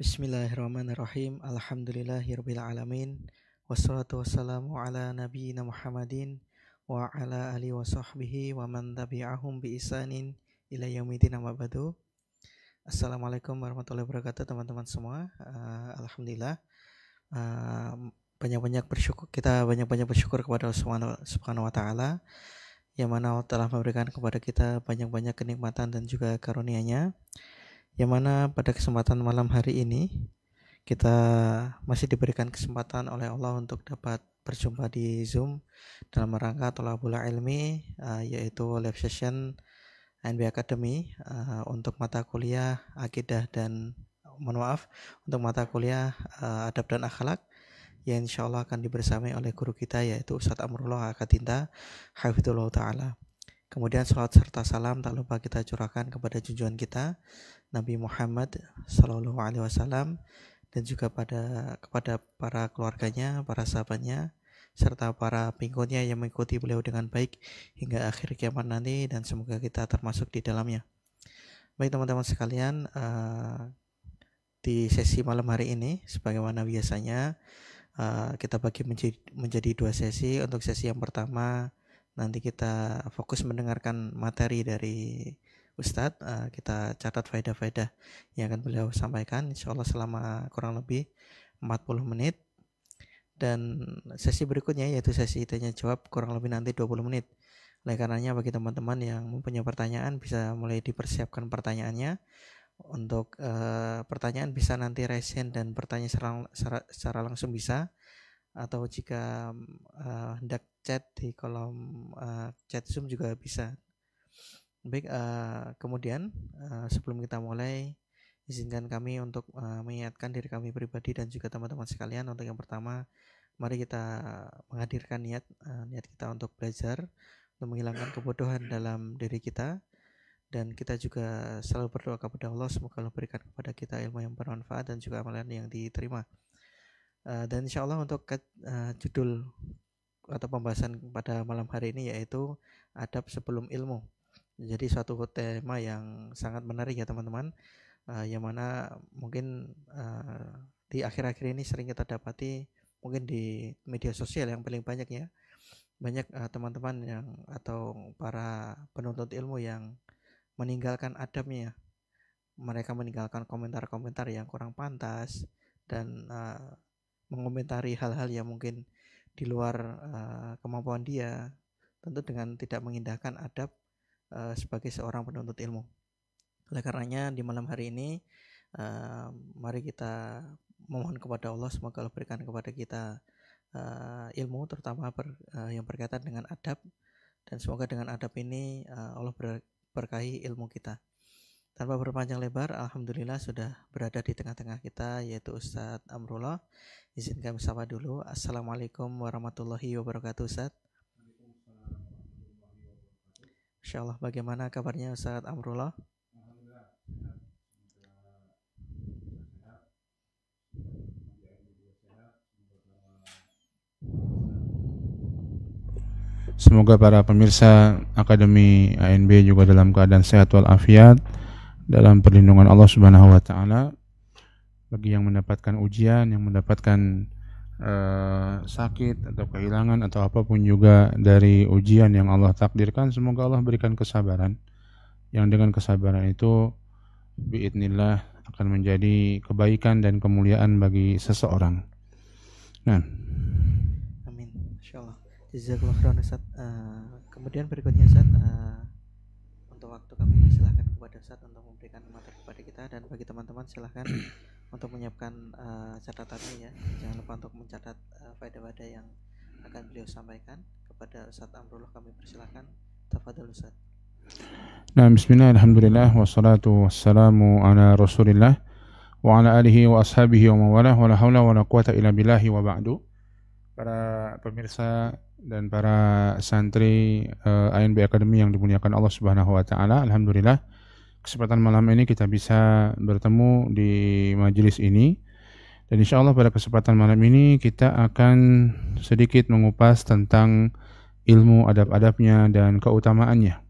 Bismillahirrahmanirrahim. Alhamdulillahirrabbilalamin. Wassalatu wassalamu ala nabiyyina Muhammadin wa ala alihi wa sahbihi wa man tabi'ahum bi isanin ila yaumidin amma ba'du. Assalamualaikum warahmatullahi wabarakatuh teman-teman semua. Alhamdulillah banyak-banyak bersyukur kepada Allah Subhanahu wa taala yang mana Allah telah memberikan kepada kita banyak-banyak kenikmatan dan juga karunia-Nya. Yang mana pada kesempatan malam hari ini kita masih diberikan kesempatan oleh Allah untuk dapat berjumpa di Zoom dalam rangka Thalabul Ilmi, yaitu live session ANB Academy untuk mata kuliah akidah dan untuk mata kuliah adab dan akhlak yang insya Allah akan dibersamai oleh guru kita yaitu Ustadz Amrullah Akatinta Hafidhullah Ta'ala. Kemudian salat serta salam tak lupa kita curahkan kepada junjungan kita Nabi Muhammad Sallallahu Alaihi Wasallam dan juga kepada para keluarganya, para sahabatnya, serta para pengikutnya yang mengikuti beliau dengan baik hingga akhir kiamat nanti, dan semoga kita termasuk di dalamnya. Baik teman-teman sekalian, di sesi malam hari ini sebagaimana biasanya kita bagi menjadi dua sesi. Untuk sesi yang pertama nanti kita fokus mendengarkan materi dari Ustadz, kita catat faedah-faedah yang akan beliau sampaikan insyaallah selama kurang lebih 40 menit. Dan sesi berikutnya yaitu sesi tanya jawab kurang lebih nanti 20 menit. Oleh karenanya bagi teman-teman yang mempunyai pertanyaan bisa mulai dipersiapkan pertanyaannya. Untuk pertanyaan bisa nanti raise hand dan bertanya secara langsung bisa, atau jika hendak chat di kolom chat Zoom juga bisa. Baik, kemudian sebelum kita mulai, izinkan kami untuk mengingatkan diri kami pribadi dan juga teman-teman sekalian. Untuk yang pertama, mari kita menghadirkan niat kita untuk belajar, untuk menghilangkan kebodohan dalam diri kita, dan kita juga selalu berdoa kepada Allah semoga Allah berikan kepada kita ilmu yang bermanfaat dan juga amalan yang diterima. Dan insya Allah untuk judul atau pembahasan pada malam hari ini yaitu adab sebelum ilmu. Jadi suatu tema yang sangat menarik ya teman-teman, yang mana mungkin di akhir-akhir ini sering kita dapati mungkin di media sosial yang paling banyak ya, banyak teman-teman yang atau para penuntut ilmu yang meninggalkan adabnya. Mereka meninggalkan komentar-komentar yang kurang pantas dan mengomentari hal-hal yang mungkin di luar kemampuan dia, tentu dengan tidak mengindahkan adab sebagai seorang penuntut ilmu. Oleh karenanya di malam hari ini mari kita memohon kepada Allah semoga Allah berikan kepada kita ilmu terutama yang berkaitan dengan adab, dan semoga dengan adab ini Allah berkahi ilmu kita. Tanpa berpanjang lebar, alhamdulillah sudah berada di tengah-tengah kita yaitu Ustadz Amrullah. Izinkan sapa dulu. Assalamualaikum warahmatullahi wabarakatuh Ustadz. Insyaallah, bagaimana kabarnya Ustadz Amrullah? Semoga para pemirsa Akademi ANB juga dalam keadaan sehat walafiat dalam perlindungan Allah Subhanahu wa taala. Bagi yang mendapatkan ujian, yang mendapatkan sakit atau kehilangan atau apapun juga dari ujian yang Allah takdirkan, semoga Allah berikan kesabaran, yang dengan kesabaran itu biidznillah akan menjadi kebaikan dan kemuliaan bagi seseorang. Nah, amin insyaallah. Jazakallahu khairan Ustaz. Kemudian berikutnya Ustaz, untuk waktu kami silakan kepada Ustaz untuk memberikan materi kepada kita, dan bagi teman-teman silakan untuk menyiapkan catatannya ya. Jangan lupa untuk mencatat faedah-faedah yang akan beliau sampaikan. Kepada Ustaz Amrullah kami persilakan. Tafadhol Ustaz. Nah, bismillah, alhamdulillah, wassalatu wassalamu ala rasulillah wa ala alihi wa ashabihi wa mawalah wa la hawla wa la quwata illa billahi wa ba'du. Para pemirsa dan para santri ANB Academy yang dimuliakan Allah Subhanahu wa taala, alhamdulillah kesempatan malam ini kita bisa bertemu di majelis ini, dan insyaallah pada kesempatan malam ini kita akan sedikit mengupas tentang ilmu adab-adabnya dan keutamaannya.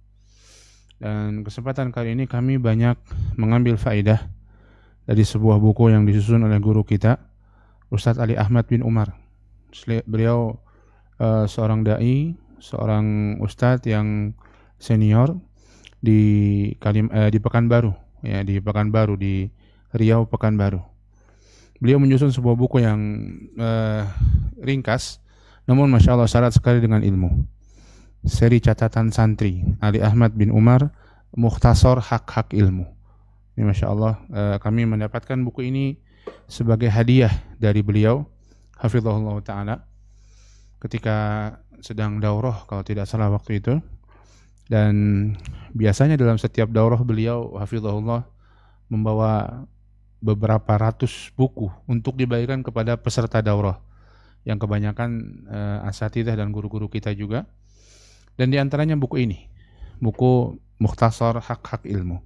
Dan kesempatan kali ini kami banyak mengambil faedah dari sebuah buku yang disusun oleh guru kita, Ustadz Ali Ahmad bin Umar. Beliau seorang dai, seorang ustadz yang senior di Pekanbaru, ya, di Pekanbaru, di Riau Pekanbaru. Beliau menyusun sebuah buku yang ringkas, namun masya Allah syarat sekali dengan ilmu. Seri catatan santri Ali Ahmad bin Umar, Mukhtasar Hak-Hak Ilmu. Ini masya Allah kami mendapatkan buku ini sebagai hadiah dari beliau, hafizahullah ta'ala, ketika sedang daurah kalau tidak salah waktu itu. Dan biasanya dalam setiap daurah beliau, hafizahullah, membawa beberapa ratus buku untuk dibagikan kepada peserta daurah, yang kebanyakan asatidzah dan guru-guru kita juga. Dan diantaranya buku ini, buku Mukhtasar Hak-Hak Ilmu.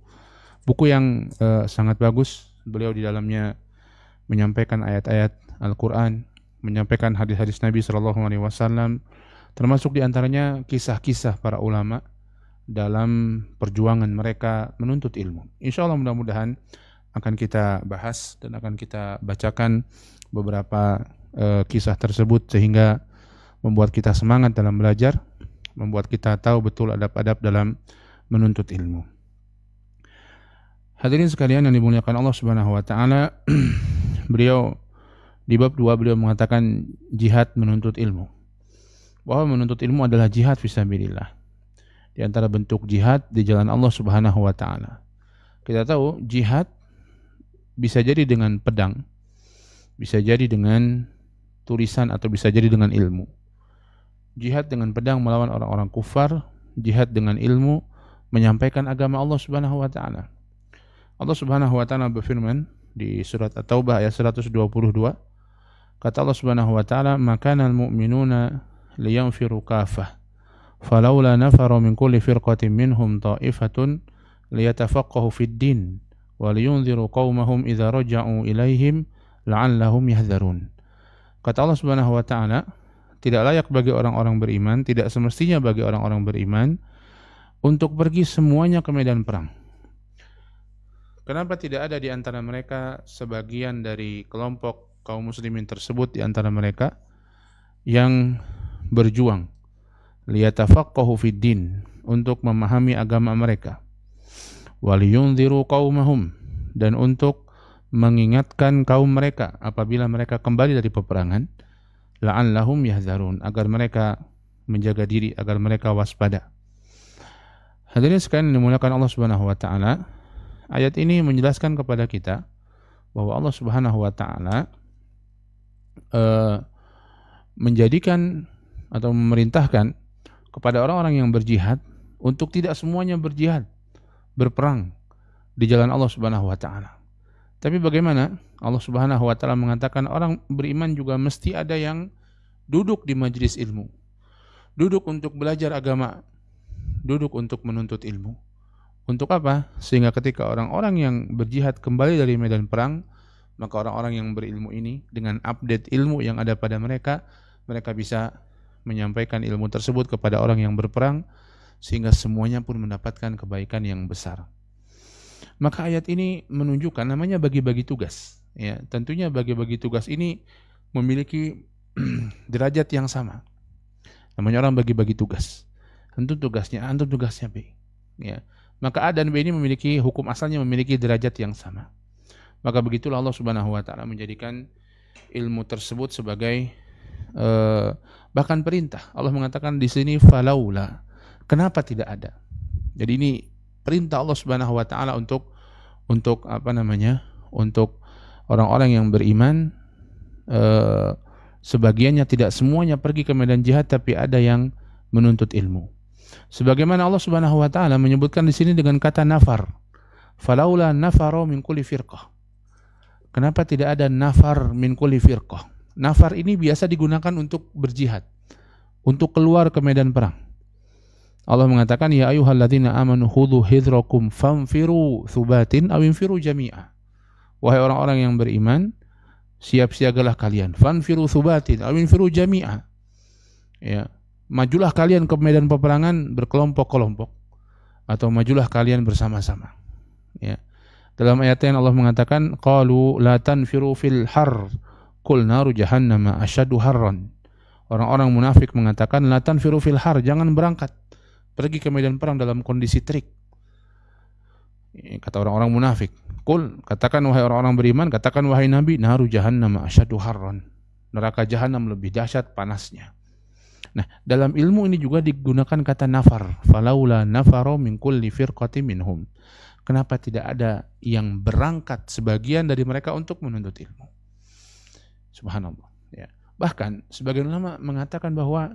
Buku yang sangat bagus. Beliau di dalamnya menyampaikan ayat-ayat Al-Quran, menyampaikan hadis-hadis Nabi SAW, termasuk diantaranya kisah-kisah para ulama dalam perjuangan mereka menuntut ilmu. Insya Allah mudah-mudahan akan kita bahas dan akan kita bacakan beberapa kisah tersebut sehingga membuat kita semangat dalam belajar, membuat kita tahu betul adab-adab dalam menuntut ilmu. Hadirin sekalian yang dimuliakan Allah Subhanahu wa taala, beliau di bab 2 beliau mengatakan jihad menuntut ilmu. Bahwa menuntut ilmu adalah jihad fisabilillah. Di antara bentuk jihad di jalan Allah Subhanahu wa taala. Kita tahu jihad bisa jadi dengan pedang, bisa jadi dengan tulisan, atau bisa jadi dengan ilmu. Jihad dengan pedang melawan orang-orang kufar, jihad dengan ilmu menyampaikan agama Allah Subhanahu wa taala. Allah Subhanahu wa taala berfirman di surat At-Taubah ayat 122, kata Allah Subhanahu wa taala, "Makanal mu'minuna liyanfiru kafah, falaula nafara min kulli firqatin minhum ta'ifatun liyatafaqahu fid din wa liyunziru qaumahum idza raja'u ilaihim la'allahum yahdharun." Kata Allah Subhanahu wa taala, tidak layak bagi orang-orang beriman, tidak semestinya bagi orang-orang beriman untuk pergi semuanya ke medan perang. Kenapa tidak ada di antara mereka sebagian dari kelompok kaum muslimin tersebut di antara mereka yang berjuang liyatafaqahu fid din, untuk memahami agama mereka, waliyunziru qaumahum, dan untuk mengingatkan kaum mereka apabila mereka kembali dari peperangan, la'allahum yahdharun, agar mereka menjaga diri, agar mereka waspada. Hadirin sekalian dimuliakan Allah Subhanahu wa taala, ayat ini menjelaskan kepada kita bahwa Allah Subhanahu wa taala menjadikan atau memerintahkan kepada orang-orang yang berjihad untuk tidak semuanya berjihad, berperang di jalan Allah Subhanahu wa taala. Tapi bagaimana? Allah Subhanahu wa taala mengatakan orang beriman juga mesti ada yang duduk di majelis ilmu. Duduk untuk belajar agama, duduk untuk menuntut ilmu. Untuk apa? Sehingga ketika orang-orang yang berjihad kembali dari medan perang, maka orang-orang yang berilmu ini dengan update ilmu yang ada pada mereka, mereka bisa menyampaikan ilmu tersebut kepada orang yang berperang, sehingga semuanya pun mendapatkan kebaikan yang besar. Maka ayat ini menunjukkan namanya bagi-bagi tugas. Ya, tentunya bagi-bagi tugas ini memiliki derajat yang sama. Namanya orang bagi-bagi tugas. Tentu tugasnya A, tentu tugasnya B. Ya. Maka A dan B ini memiliki hukum asalnya, memiliki derajat yang sama. Maka begitulah Allah Subhanahu wa taala menjadikan ilmu tersebut sebagai bahkan perintah. Allah mengatakan di sini falaula. Kenapa tidak ada? Jadi ini perintah Allah Subhanahu wa taala untuk untuk orang-orang yang beriman, sebagiannya, tidak semuanya pergi ke medan jihad, tapi ada yang menuntut ilmu. Sebagaimana Allah Subhanahu wa taala menyebutkan di sini dengan kata nafar. Falaula nafaru min kulli firqah. Kenapa tidak ada nafar min kulli firqah? Nafar ini biasa digunakan untuk berjihad, untuk keluar ke medan perang. Allah mengatakan, ya ayyuhalladzina amanu khudhu hidrakum famfiru thubatin aw infiru jami'a. Wahai orang-orang yang beriman, siap-siagalah kalian. Fanfiru thubatin aw infiru jami'a. Ya, majulah kalian ke medan peperangan berkelompok-kelompok, atau majulah kalian bersama-sama. Ya. Dalam ayat yang Allah mengatakan, qalu la tanfiru fil har, qul naru jahannama asyaddu harran. Orang-orang munafik mengatakan, la tanfiru fil har, jangan berangkat pergi ke medan perang dalam kondisi terik. Kata orang-orang munafik. Qul, katakan wahai orang-orang beriman, katakan wahai Nabi, naru jahannama asyaddu harran. Neraka jahanam lebih dahsyat panasnya. Nah, dalam ilmu ini juga digunakan kata nafar. Falaula nafaru min kulli firqatin minhum. Kenapa tidak ada yang berangkat sebagian dari mereka untuk menuntut ilmu? Subhanallah. Ya. Bahkan sebagian ulama mengatakan bahwa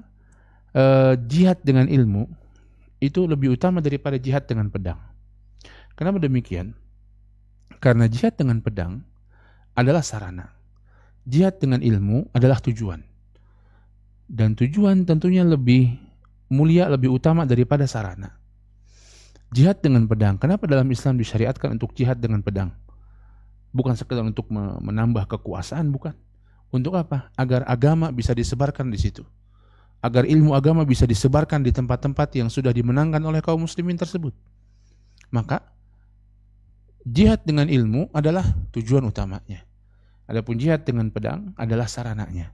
jihad dengan ilmu itu lebih utama daripada jihad dengan pedang. Kenapa demikian? Karena jihad dengan pedang adalah sarana. Jihad dengan ilmu adalah tujuan. Dan tujuan tentunya lebih mulia, lebih utama daripada sarana. Jihad dengan pedang. Kenapa dalam Islam disyariatkan untuk jihad dengan pedang? Bukan sekedar untuk menambah kekuasaan, bukan. Untuk apa? Agar agama bisa disebarkan di situ. Agar ilmu agama bisa disebarkan di tempat-tempat yang sudah dimenangkan oleh kaum muslimin tersebut. Maka jihad dengan ilmu adalah tujuan utamanya. Adapun jihad dengan pedang adalah sarananya.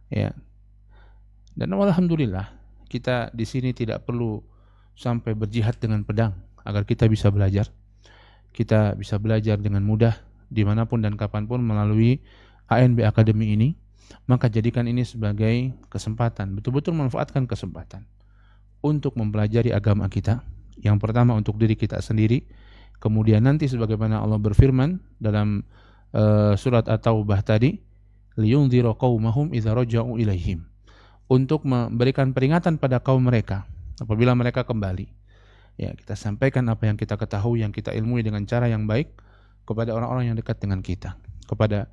Ya. Dan alhamdulillah kita di sini tidak perlu sampai berjihad dengan pedang agar kita bisa belajar. Kita bisa belajar dengan mudah dimanapun dan kapanpun melalui ANB Academy ini. Maka jadikan ini sebagai kesempatan, betul-betul manfaatkan kesempatan untuk mempelajari agama kita. Yang pertama untuk diri kita sendiri, kemudian nanti sebagaimana Allah berfirman dalam surat At-Taubah tadi, liyundziru qaumahum idza raja'u ilaihim, untuk memberikan peringatan pada kaum mereka apabila mereka kembali. Ya, kita sampaikan apa yang kita ketahui, yang kita ilmui dengan cara yang baik kepada orang-orang yang dekat dengan kita, kepada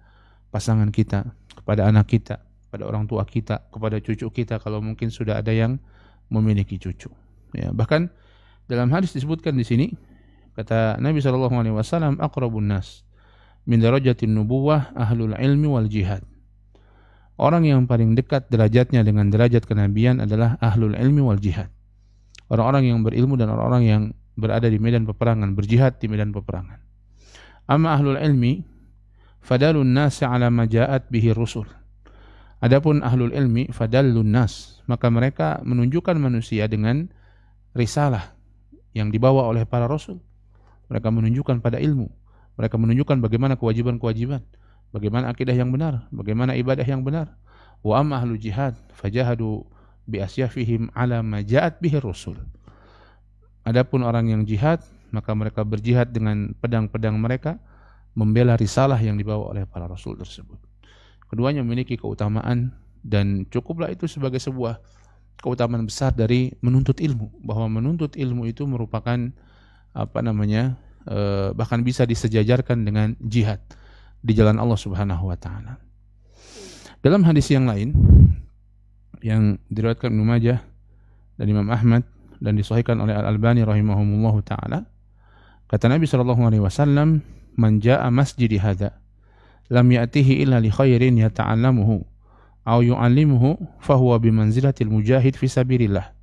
pasangan kita, kepada anak kita, kepada orang tua kita, kepada cucu kita kalau mungkin sudah ada yang memiliki cucu. Ya, bahkan dalam hadis disebutkan di sini kata Nabi SAW, aqrabun nas min darajatin nubuwah ahlul ilmi wal jihad. Orang yang paling dekat derajatnya dengan derajat kenabian adalah ahlul ilmi wal jihad. Orang-orang yang berilmu dan orang-orang yang berada di medan peperangan, berjihad di medan peperangan. Amma ahlul ilmi fadalun nasi ala ma ja'at bihi rusul. Adapun ahlul ilmi fadallun nas, maka mereka menunjukkan manusia dengan risalah yang dibawa oleh para rasul. Mereka menunjukkan pada ilmu. Mereka menunjukkan bagaimana kewajiban-kewajiban, bagaimana akidah yang benar, bagaimana ibadah yang benar. Wa amma ahlul jihad fajahadu bi asyafihim ala ma ja'at bihi rusul. Adapun orang yang jihad, maka mereka berjihad dengan pedang-pedang mereka, membela risalah yang dibawa oleh para rasul tersebut. Keduanya memiliki keutamaan dan cukuplah itu sebagai sebuah keutamaan besar dari menuntut ilmu, bahwa menuntut ilmu itu merupakan bahkan bisa disejajarkan dengan jihad di jalan Allah Subhanahu wa taala. Dalam hadis yang lain yang diriwayatkan Ibnu Majah dan Imam Ahmad dan disahihkan oleh Al-Albani rahimahumullahu taala, kata Nabi sallallahu alaihi wasallam, "Man jaa'a masjidi hadza lam ya'tihi illa li khairin yata'allamuhu aw yu'allimuhu fahuwa bimanzilatil mujahid fi sabilillah.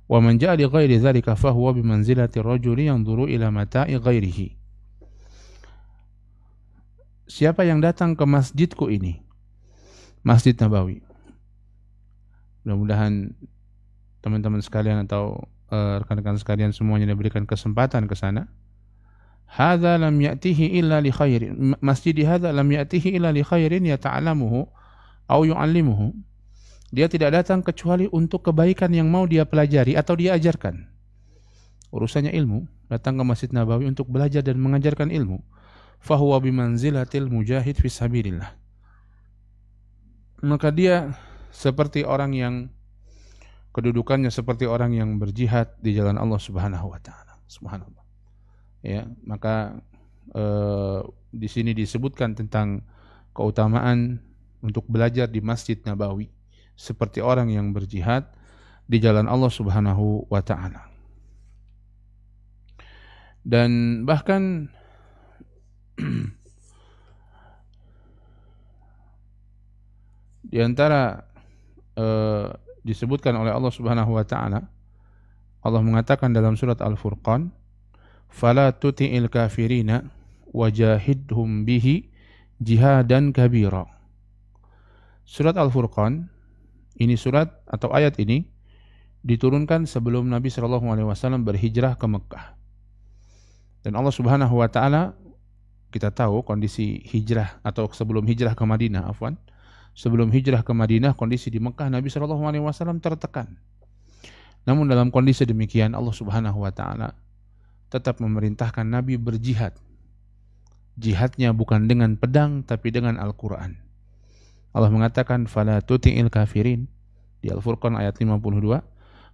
Wa man jaa'a li ghairi dzalika fahuwa bimanzilatir rajuli yanzuru ila mata'i ghairihi." Siapa yang datang ke masjidku ini, Masjid Nabawi. Mudah-mudahan teman-teman sekalian atau rekan-rekan sekalian semuanya diberikan kesempatan ke sana. Hadza lam ya'tihi illa li khairin. Masjid hadza lam ya'tihi illa li khairin yata'allamuhu aw yu'allimuhu. Dia tidak datang kecuali untuk kebaikan yang mau dia pelajari atau dia ajarkan. Urusannya ilmu, datang ke Masjid Nabawi untuk belajar dan mengajarkan ilmu. Fahuwa bimanzilatil mujahid fi sabilillah. Maka dia seperti orang yang kedudukannya seperti orang yang berjihad di jalan Allah Subhanahu wa taala. Subhanallah. Ya, maka di sini disebutkan tentang keutamaan untuk belajar di Masjid Nabawi seperti orang yang berjihad di jalan Allah Subhanahu wa taala. Dan bahkan di antara disebutkan oleh Allah Subhanahu wa taala, Allah mengatakan dalam surat Al-Furqan, "Fala tuti'il kafirina wajahidhum bihi jihadan kabira. Surat Al-Furqan, ini surat atau ayat ini diturunkan sebelum Nabi SAW berhijrah ke Mekah. Dan Allah Subhanahu wa taala, kita tahu kondisi hijrah atau sebelum hijrah ke Madinah, sebelum hijrah ke Madinah, kondisi di Mekah Nabi SAW tertekan. Namun dalam kondisi demikian Allah Subhanahu wa taala tetap memerintahkan Nabi berjihad. Jihadnya bukan dengan pedang tapi dengan Al-Qur'an. Allah mengatakan fala tuti'il kafirin di Al-Furqan ayat 52,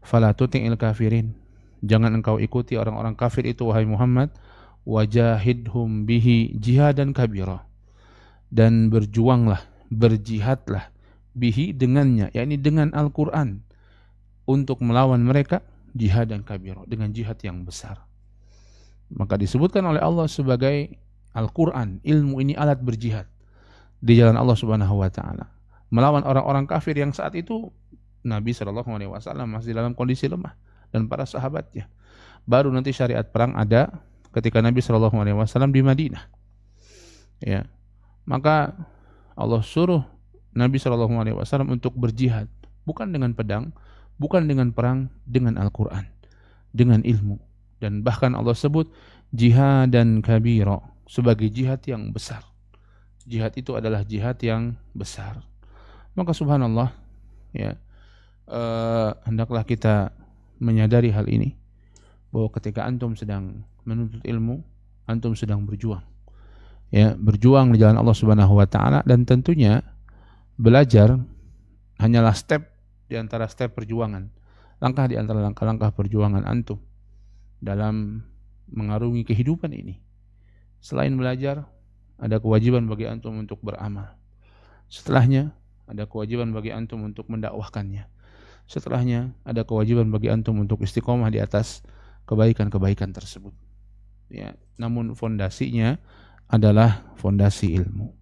fala tuti'il kafirin, jangan engkau ikuti orang-orang kafir itu wahai Muhammad, wajahidhum bihi jihadan kabira, dan berjuanglah, berjihadlah bihi dengannya, yakni dengan Al-Qur'an, untuk melawan mereka jihadan kabira, dengan jihad yang besar. Maka disebutkan oleh Allah sebagai Al-Qur'an, ilmu ini alat berjihad di jalan Allah Subhanahu wa taala, melawan orang-orang kafir yang saat itu Nabi SAW masih dalam kondisi lemah dan para sahabatnya. Baru nanti syariat perang ada ketika Nabi SAW di Madinah. Ya. Maka Allah suruh Nabi SAW untuk berjihad, bukan dengan pedang, bukan dengan perang, dengan Al-Qur'an, dengan ilmu. Dan bahkan Allah sebut jihad dan kabira, sebagai jihad yang besar. Jihad itu adalah jihad yang besar. Maka subhanallah, ya, hendaklah kita menyadari hal ini, bahwa ketika antum sedang menuntut ilmu, antum sedang berjuang, ya, berjuang di jalan Allah Subhanahu wa taala. Dan tentunya belajar hanyalah step di antara step perjuangan, langkah di antara langkah-langkah perjuangan antum dalam mengarungi kehidupan ini. Selain belajar, ada kewajiban bagi antum untuk beramal. Setelahnya, ada kewajiban bagi antum untuk mendakwahkannya. Setelahnya, ada kewajiban bagi antum untuk istiqomah di atas kebaikan-kebaikan tersebut. Ya, namun fondasinya adalah fondasi ilmu.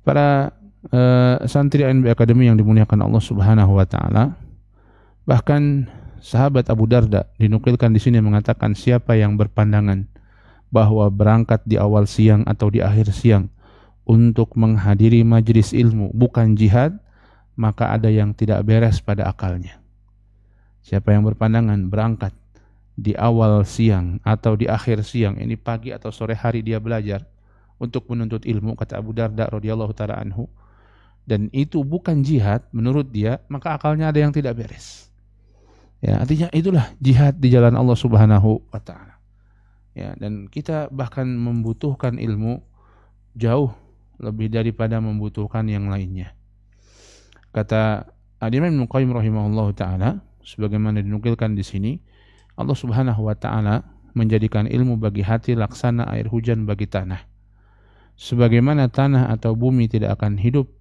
Para santri ANB Academy yang dimuliakan Allah Subhanahu wa taala, bahkan sahabat Abu Darda dinukilkan di sini mengatakan, siapa yang berpandangan bahwa berangkat di awal siang atau di akhir siang untuk menghadiri majelis ilmu bukan jihad, maka ada yang tidak beres pada akalnya. Siapa yang berpandangan berangkat di awal siang atau di akhir siang, ini pagi atau sore hari dia belajar untuk menuntut ilmu, kata Abu Darda radhiyallahu taala anhu, dan itu bukan jihad menurut dia, maka akalnya ada yang tidak beres. Ya, artinya itulah jihad di jalan Allah Subhanahu wa taala. Ya, dan kita bahkan membutuhkan ilmu jauh lebih daripada membutuhkan yang lainnya. Kata Al-Imam Ibnu Qayyim rahimahullahu taala, sebagaimana dinukilkan di sini, Allah Subhanahu wa taala menjadikan ilmu bagi hati laksana air hujan bagi tanah. Sebagaimana tanah atau bumi tidak akan hidup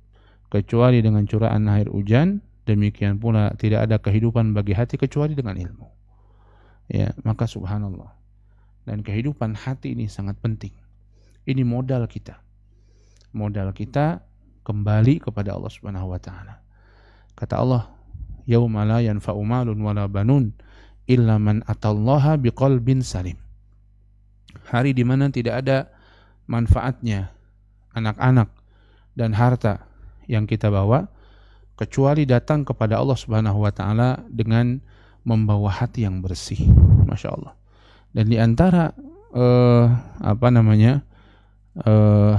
kecuali dengan curahan air hujan, demikian pula tidak ada kehidupan bagi hati kecuali dengan ilmu. Ya, maka subhanallah. Dan kehidupan hati ini sangat penting. Ini modal kita. Modal kita kembali kepada Allah Subhanahu wa taala. Kata Allah, yauma la yanfa'u malun wala banun illa man atallaha biqalbin salim. Hari di mana tidak ada manfaatnya anak-anak dan harta yang kita bawa kecuali datang kepada Allah Subhanahu wa taala dengan membawa hati yang bersih. Masya Allah. Dan di antara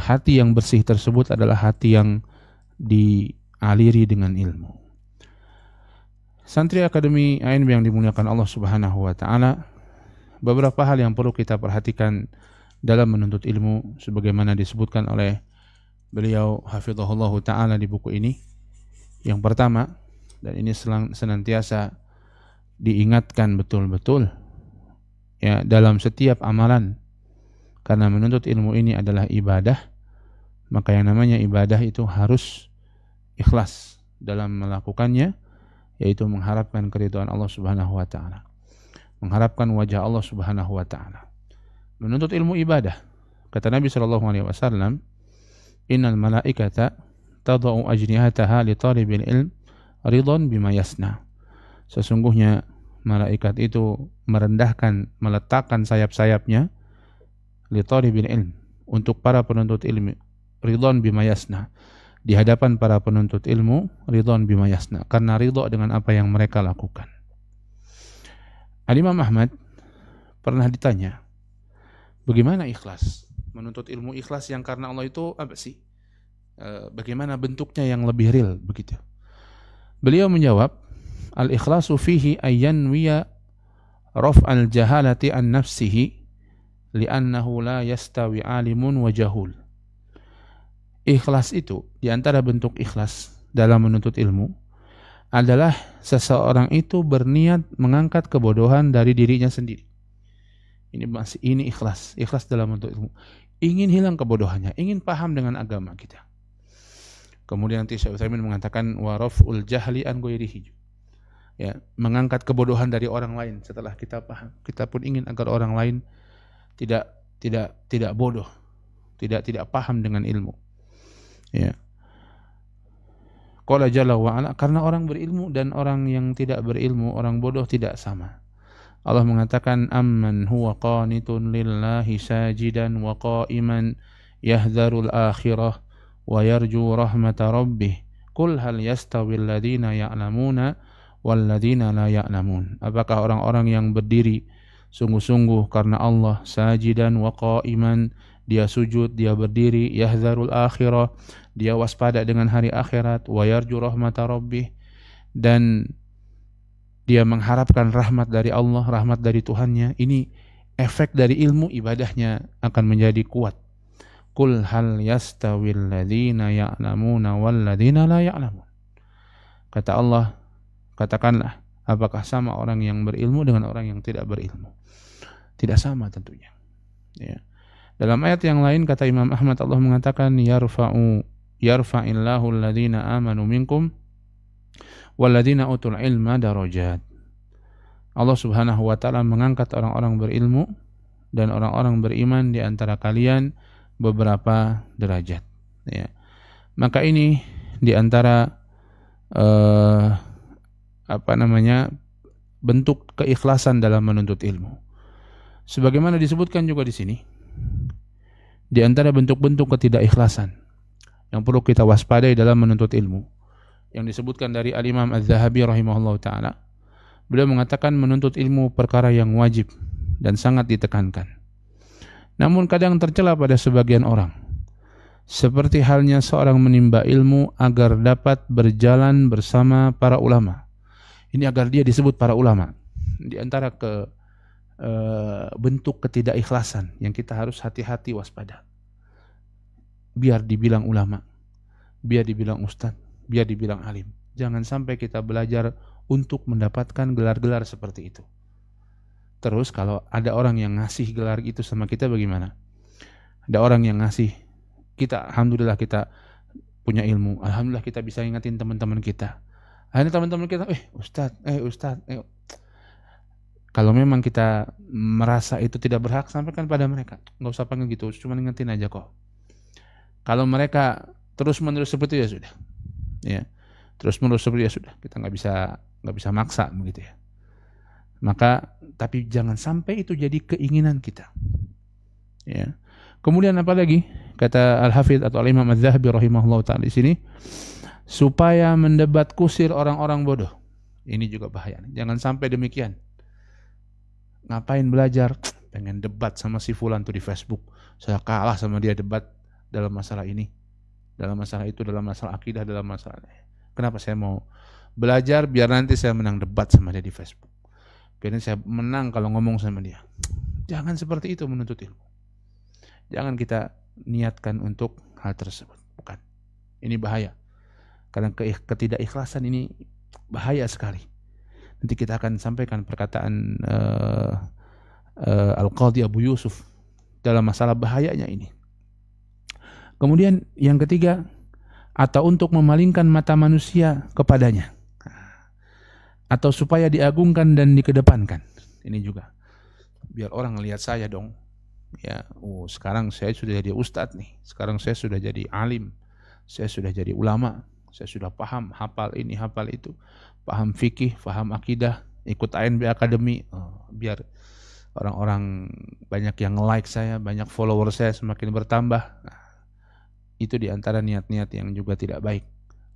hati yang bersih tersebut adalah hati yang dialiri dengan ilmu. Santri Akademi ANB yang dimuliakan Allah Subhanahu wa taala, beberapa hal yang perlu kita perhatikan dalam menuntut ilmu sebagaimana disebutkan oleh beliau hafizahullah taala di buku ini. Yang pertama, dan ini senantiasa diingatkan betul-betul ya dalam setiap amalan, karena menuntut ilmu ini adalah ibadah, maka yang namanya ibadah itu harus ikhlas dalam melakukannya, yaitu mengharapkan keridhaan Allah Subhanahu wa taala, mengharapkan wajah Allah Subhanahu wa taala. Menuntut ilmu ibadah. Kata Nabi sallallahu alaihi wasallam, "Innal malaikata tadau ajnihataha li talibil ilm ridwan bima yasna." Sesungguhnya malaikat itu meletakkan sayap-sayapnya li talibil ilm, untuk para penuntut ilmu, ridwan bima yasna, di hadapan para penuntut ilmu, ridwan bima yasna, karena ridha dengan apa yang mereka lakukan. Al-Imam Ahmad pernah ditanya, bagaimana ikhlas? Menuntut ilmu ikhlas yang karena Allah itu apa sih? Bagaimana bentuknya yang lebih real begitu? Beliau menjawab, al-ikhlasu fihi ayyanwiya raf'al jahalati an nafsihi li'annahu la yastawi alimun wa jahul. Ikhlas itu, di antara bentuk ikhlas dalam menuntut ilmu, adalah seseorang itu berniat mengangkat kebodohan dari dirinya sendiri. Ini ikhlas dalam menuntut ilmu. Ingin hilang kebodohannya, ingin paham dengan agama kita. Kemudian nanti Syekh Utsaimin mengatakan wa raf'ul jahli an ghairihi. Ya, mengangkat kebodohan dari orang lain setelah kita paham. Kita pun ingin agar orang lain tidak bodoh, tidak paham dengan ilmu. Ya. Qala jalla wa ala, karena orang berilmu dan orang yang tidak berilmu, orang bodoh tidak sama. Allah mengatakan amman huwa qanitun lillahi sajidan wa qa'iman yahdharul akhirah wa yarju rahmata rabbih qul hal yastawil ladzina ya'lamuna wal ladzina la ya'lamun. Apakah orang-orang yang berdiri sungguh-sungguh karena Allah, sajidan wa qa'iman, dia sujud, dia berdiri, yahdharul akhirah, dia waspada dengan hari akhirat, wa yarju rahmata rabbih, dan dia mengharapkan rahmat dari Allah, rahmat dari Tuhannya. Ini efek dari ilmu, ibadahnya akan menjadi kuat. Qul hal yastawil ladzina ya'lamuna wal ladzina la ya'lamun. Kata Allah, katakanlah, apakah sama orang yang berilmu dengan orang yang tidak berilmu? Tidak sama tentunya. Ya. Dalam ayat yang lain kata Imam Ahmad, Allah mengatakan yarfa'illahu alladhina amanu minkum walladzina utul ilma darajat. Allah Subhanahu wa taala mengangkat orang-orang berilmu dan orang-orang beriman di antara kalian beberapa derajat. Ya. Maka ini di antara bentuk keikhlasan dalam menuntut ilmu. Sebagaimana disebutkan juga di sini, di antara bentuk-bentuk ketidakikhlasan yang perlu kita waspadai dalam menuntut ilmu, yang disebutkan dari Al-Imam Az-Zahabi rahimahullah ta'ala, beliau mengatakan menuntut ilmu perkara yang wajib dan sangat ditekankan. Namun kadang tercela pada sebagian orang, seperti halnya seorang menimba ilmu agar dapat berjalan bersama para ulama. Ini agar dia disebut para ulama. Di antara bentuk ketidakikhlasan yang kita harus hati-hati waspada. Biar dibilang ulama, biar dibilang ustadz, biar dibilang alim. Jangan sampai kita belajar untuk mendapatkan gelar-gelar seperti itu. Terus kalau ada orang yang ngasih gelar itu sama kita bagaimana? Ada orang yang ngasih kita, alhamdulillah kita punya ilmu, alhamdulillah kita bisa ingatin teman-teman kita. Akhirnya teman-teman kita, ustadz. Kalau memang kita merasa itu tidak berhak, sampaikan pada mereka. Nggak usah panggil gitu, cuma ingetin aja kok. Kalau mereka terus-menerus seperti itu ya sudah. Ya. Terus-menerus seperti itu ya sudah. Kita nggak bisa maksa begitu ya. Maka tapi jangan sampai itu jadi keinginan kita. Ya. Kemudian apa lagi? Kata Al-Hafidz atau Al-Imam Az-Zahabi rahimahullah ta'ala di sini, supaya mendebat kusir orang-orang bodoh. Ini juga bahaya. Jangan sampai demikian. Ngapain belajar? Pengen debat sama si fulan tuh di Facebook. Saya kalah sama dia debat dalam masalah ini, dalam masalah itu, dalam masalah akidah, dalam masalah. Kenapa saya mau belajar biar nanti saya menang debat sama dia di Facebook? Biar nanti saya menang kalau ngomong sama dia. Jangan seperti itu menuntut ilmu. Jangan kita niatkan untuk hal tersebut. Bukan. Ini bahaya. Karena ketidakikhlasan ini bahaya sekali. Nanti kita akan sampaikan perkataan Al-Qadhi Abu Yusuf dalam masalah bahayanya ini. Kemudian yang ketiga, atau untuk memalingkan mata manusia kepadanya, atau supaya diagungkan dan dikedepankan. Ini juga biar orang lihat saya dong. Ya, sekarang saya sudah jadi ustadz nih. Sekarang saya sudah jadi alim. Saya sudah jadi ulama. Saya sudah paham, hafal ini, hafal itu. Paham fikih, paham akidah, ikut ANB Academy. Biar orang-orang banyak yang like saya, banyak follower saya semakin bertambah. Nah, itu diantara niat-niat yang juga tidak baik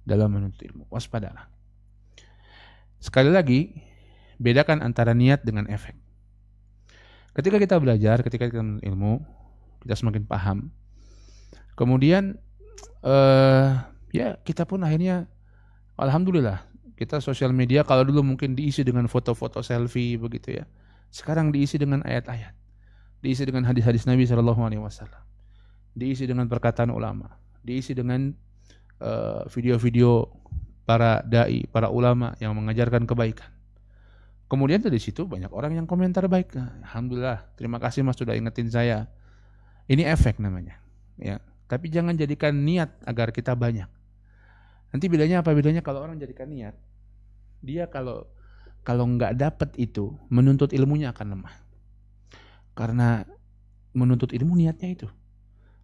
dalam menuntut ilmu. Waspadalah. Sekali lagi, bedakan antara niat dengan efek. Ketika kita belajar, ketika kita menuntut ilmu, kita semakin paham. Kemudian ya kita pun akhirnya alhamdulillah, kita sosial media kalau dulu mungkin diisi dengan foto-foto selfie begitu ya. Sekarang diisi dengan ayat-ayat. Diisi dengan hadis-hadis Nabi SAW. Diisi dengan perkataan ulama. Diisi dengan video-video para dai, para ulama yang mengajarkan kebaikan. Kemudian dari situ banyak orang yang komentar baik. Alhamdulillah, terima kasih Mas sudah ingetin saya. Ini efek namanya. Ya, tapi jangan jadikan niat agar kita banyak. Nanti bedanya apa? Bedanya kalau orang jadikan niat, dia kalau nggak dapat itu, menuntut ilmunya akan lemah. Karena menuntut ilmu niatnya itu.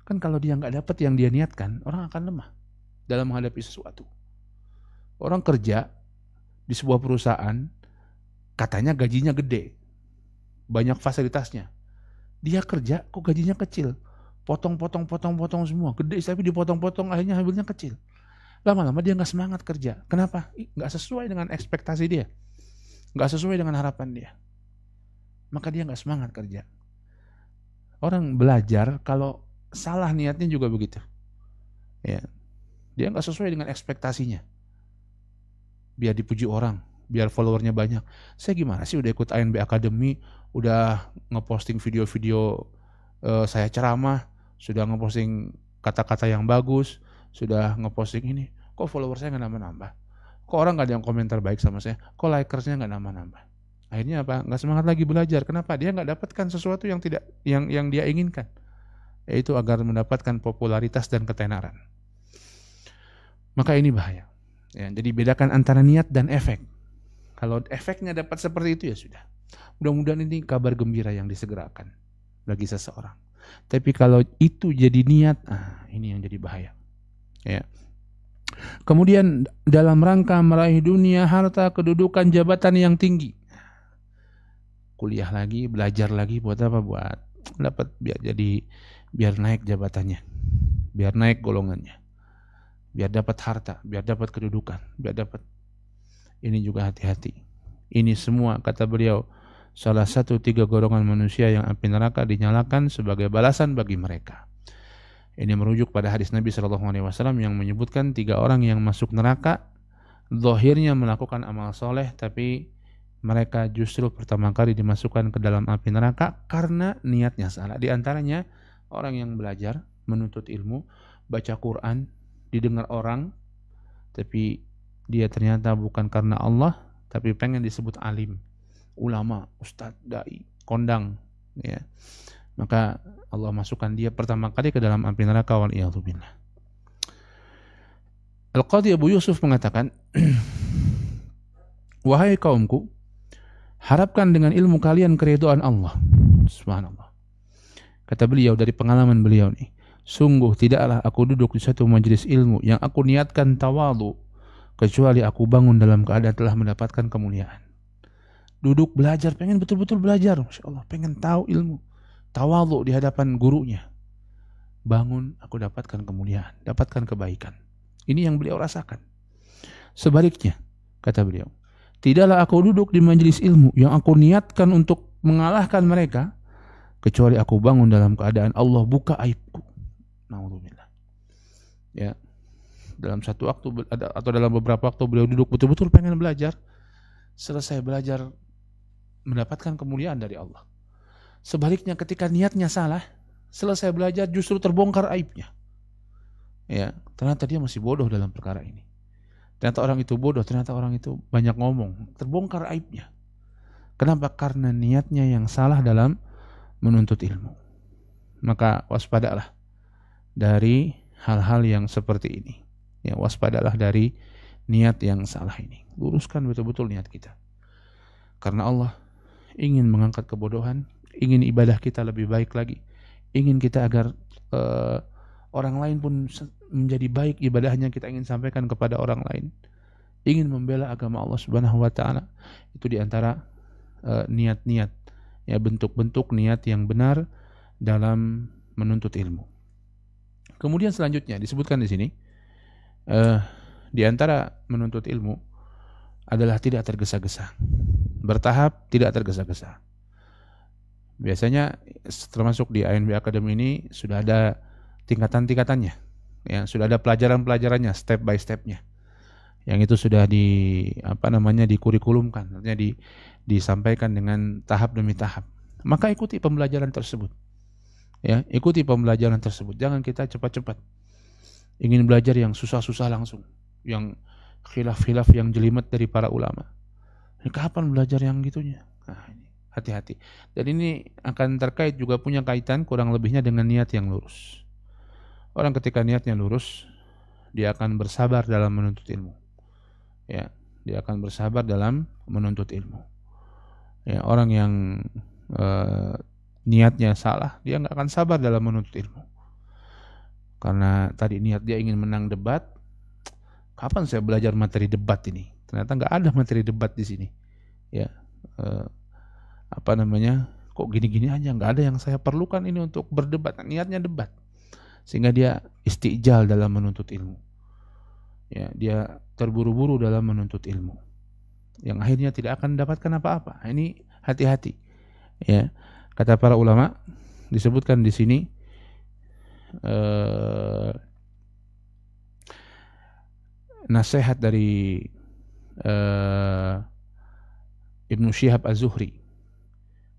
Kan kalau dia nggak dapat yang dia niatkan, orang akan lemah dalam menghadapi sesuatu. Orang kerja di sebuah perusahaan, katanya gajinya gede, banyak fasilitasnya. Dia kerja kok gajinya kecil, potong semua, gede tapi dipotong-potong, akhirnya hasilnya kecil. Lama-lama dia nggak semangat kerja. Kenapa? Nggak sesuai dengan ekspektasi dia, nggak sesuai dengan harapan dia. Maka dia nggak semangat kerja. Orang belajar kalau salah niatnya juga begitu. Ya, dia nggak sesuai dengan ekspektasinya. Biar dipuji orang, biar followernya banyak. Saya gimana sih udah ikut ANB Academy, udah ngeposting video-video saya ceramah, sudah ngeposting kata-kata yang bagus, sudah ngeposting ini, kok follower saya nggak nambah-nambah, kok orang nggak ada yang komentar baik sama saya, kok likersnya nggak nambah-nambah. Akhirnya apa? Nggak semangat lagi belajar. Kenapa? Dia nggak dapatkan sesuatu yang tidak yang dia inginkan, yaitu agar mendapatkan popularitas dan ketenaran. Maka ini bahaya. Ya, jadi bedakan antara niat dan efek. Kalau efeknya dapat seperti itu ya sudah. Mudah-mudahan ini kabar gembira yang disegerakan bagi seseorang. Tapi kalau itu jadi niat, ini yang jadi bahaya. Ya. Kemudian dalam rangka meraih dunia, harta, kedudukan, jabatan yang tinggi. Kuliah lagi, belajar lagi buat apa? Buat dapat biar naik jabatannya, biar naik golongannya, biar dapat harta, biar dapat kedudukan, biar dapat. Ini juga hati-hati. Ini semua kata beliau salah satu 3 golongan manusia yang api neraka dinyalakan sebagai balasan bagi mereka. Ini merujuk pada hadis Nabi SAW yang menyebutkan 3 orang yang masuk neraka, zahirnya melakukan amal soleh, tapi mereka justru pertama kali dimasukkan ke dalam api neraka karena niatnya salah. Di antaranya orang yang belajar, menuntut ilmu, baca Quran, didengar orang, tapi dia ternyata bukan karena Allah, tapi pengen disebut alim, ulama, ustadz, dai, kondang, ya. Maka Allah masukkan dia pertama kali ke dalam api neraka, waliyadzubillah. Al-Qadhi Abu Yusuf mengatakan, wahai kaumku, harapkan dengan ilmu kalian keridhaan Allah. Subhanallah. Kata beliau dari pengalaman beliau nih, sungguh tidaklah aku duduk di satu majelis ilmu yang aku niatkan tawadhu, kecuali aku bangun dalam keadaan telah mendapatkan kemuliaan. Duduk belajar, pengen betul-betul belajar, Masya Allah, pengen tahu ilmu, tawadhu di hadapan gurunya. Bangun, aku dapatkan kemuliaan, dapatkan kebaikan. Ini yang beliau rasakan. Sebaliknya, kata beliau, tidaklah aku duduk di majelis ilmu yang aku niatkan untuk mengalahkan mereka, kecuali aku bangun dalam keadaan Allah buka aibku. Na'udzubillah. Ya, dalam satu waktu atau dalam beberapa waktu beliau duduk betul-betul pengen belajar. Selesai belajar mendapatkan kemuliaan dari Allah. Sebaliknya ketika niatnya salah, selesai belajar justru terbongkar aibnya. Ya, ternyata dia masih bodoh dalam perkara ini. Ternyata orang itu bodoh, ternyata orang itu banyak ngomong, terbongkar aibnya. Kenapa? Karena niatnya yang salah dalam menuntut ilmu. Maka waspadalah dari hal-hal yang seperti ini. Ya, waspadalah dari niat yang salah ini. Luruskan betul-betul niat kita. Karena Allah ingin mengangkat kebodohan, ingin ibadah kita lebih baik lagi, ingin kita agar orang lain pun menjadi baik ibadahnya, kita ingin sampaikan kepada orang lain, ingin membela agama Allah Subhanahu wa taala. Itu diantara niat-niat ya bentuk-bentuk niat yang benar dalam menuntut ilmu. Kemudian selanjutnya disebutkan di sini, di antara menuntut ilmu adalah tidak tergesa-gesa, bertahap, tidak tergesa-gesa. Biasanya termasuk di ANB Academy ini sudah ada tingkatan-tingkatannya, ya, sudah ada pelajaran-pelajarannya, step by stepnya. Yang itu sudah dikurikulumkan, artinya disampaikan dengan tahap demi tahap. Maka ikuti pembelajaran tersebut. Ya, ikuti pembelajaran tersebut. Jangan kita cepat-cepat ingin belajar yang susah-susah langsung, yang khilaf-khilaf yang jelimet dari para ulama. Ini kapan belajar yang gitunya? Nah, ini hati-hati. Dan ini akan terkait juga punya kaitan kurang lebihnya dengan niat yang lurus. Orang ketika niatnya lurus, dia akan bersabar dalam menuntut ilmu. Ya, dia akan bersabar dalam menuntut ilmu. Ya, orang yang niatnya salah, dia nggak akan sabar dalam menuntut ilmu. Karena tadi niat dia ingin menang debat, kapan saya belajar materi debat ini? Ternyata nggak ada materi debat di sini. Ya, kok gini-gini aja, nggak ada yang saya perlukan ini untuk berdebat. Niatnya debat, sehingga dia istijal dalam menuntut ilmu. Ya, dia terburu-buru dalam menuntut ilmu, yang akhirnya tidak akan mendapatkan apa-apa. Ini hati-hati. Ya, kata para ulama disebutkan di sini, nasihat dari Ibnu Syihab Az-Zuhri,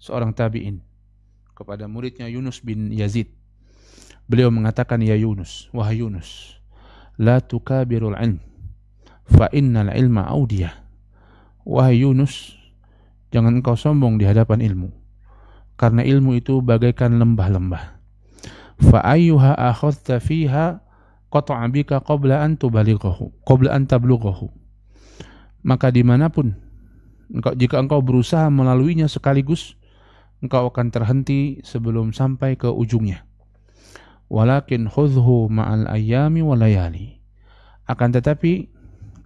seorang tabi'in, kepada muridnya Yunus bin Yazid. Beliau mengatakan, ya Yunus, wahai Yunus, la tukabirul ilm, fa innal ilma audiyah. Wahai Yunus, jangan engkau sombong di hadapan ilmu, karena ilmu itu bagaikan lembah-lembah. Fa ayyuha akhadta fiha qata'a bika qabla an tablughahu. Maka dimanapun jika engkau berusaha melaluinya sekaligus, engkau akan terhenti sebelum sampai ke ujungnya. Walakin khudhu ma'al ayyami wa layali. Akan tetapi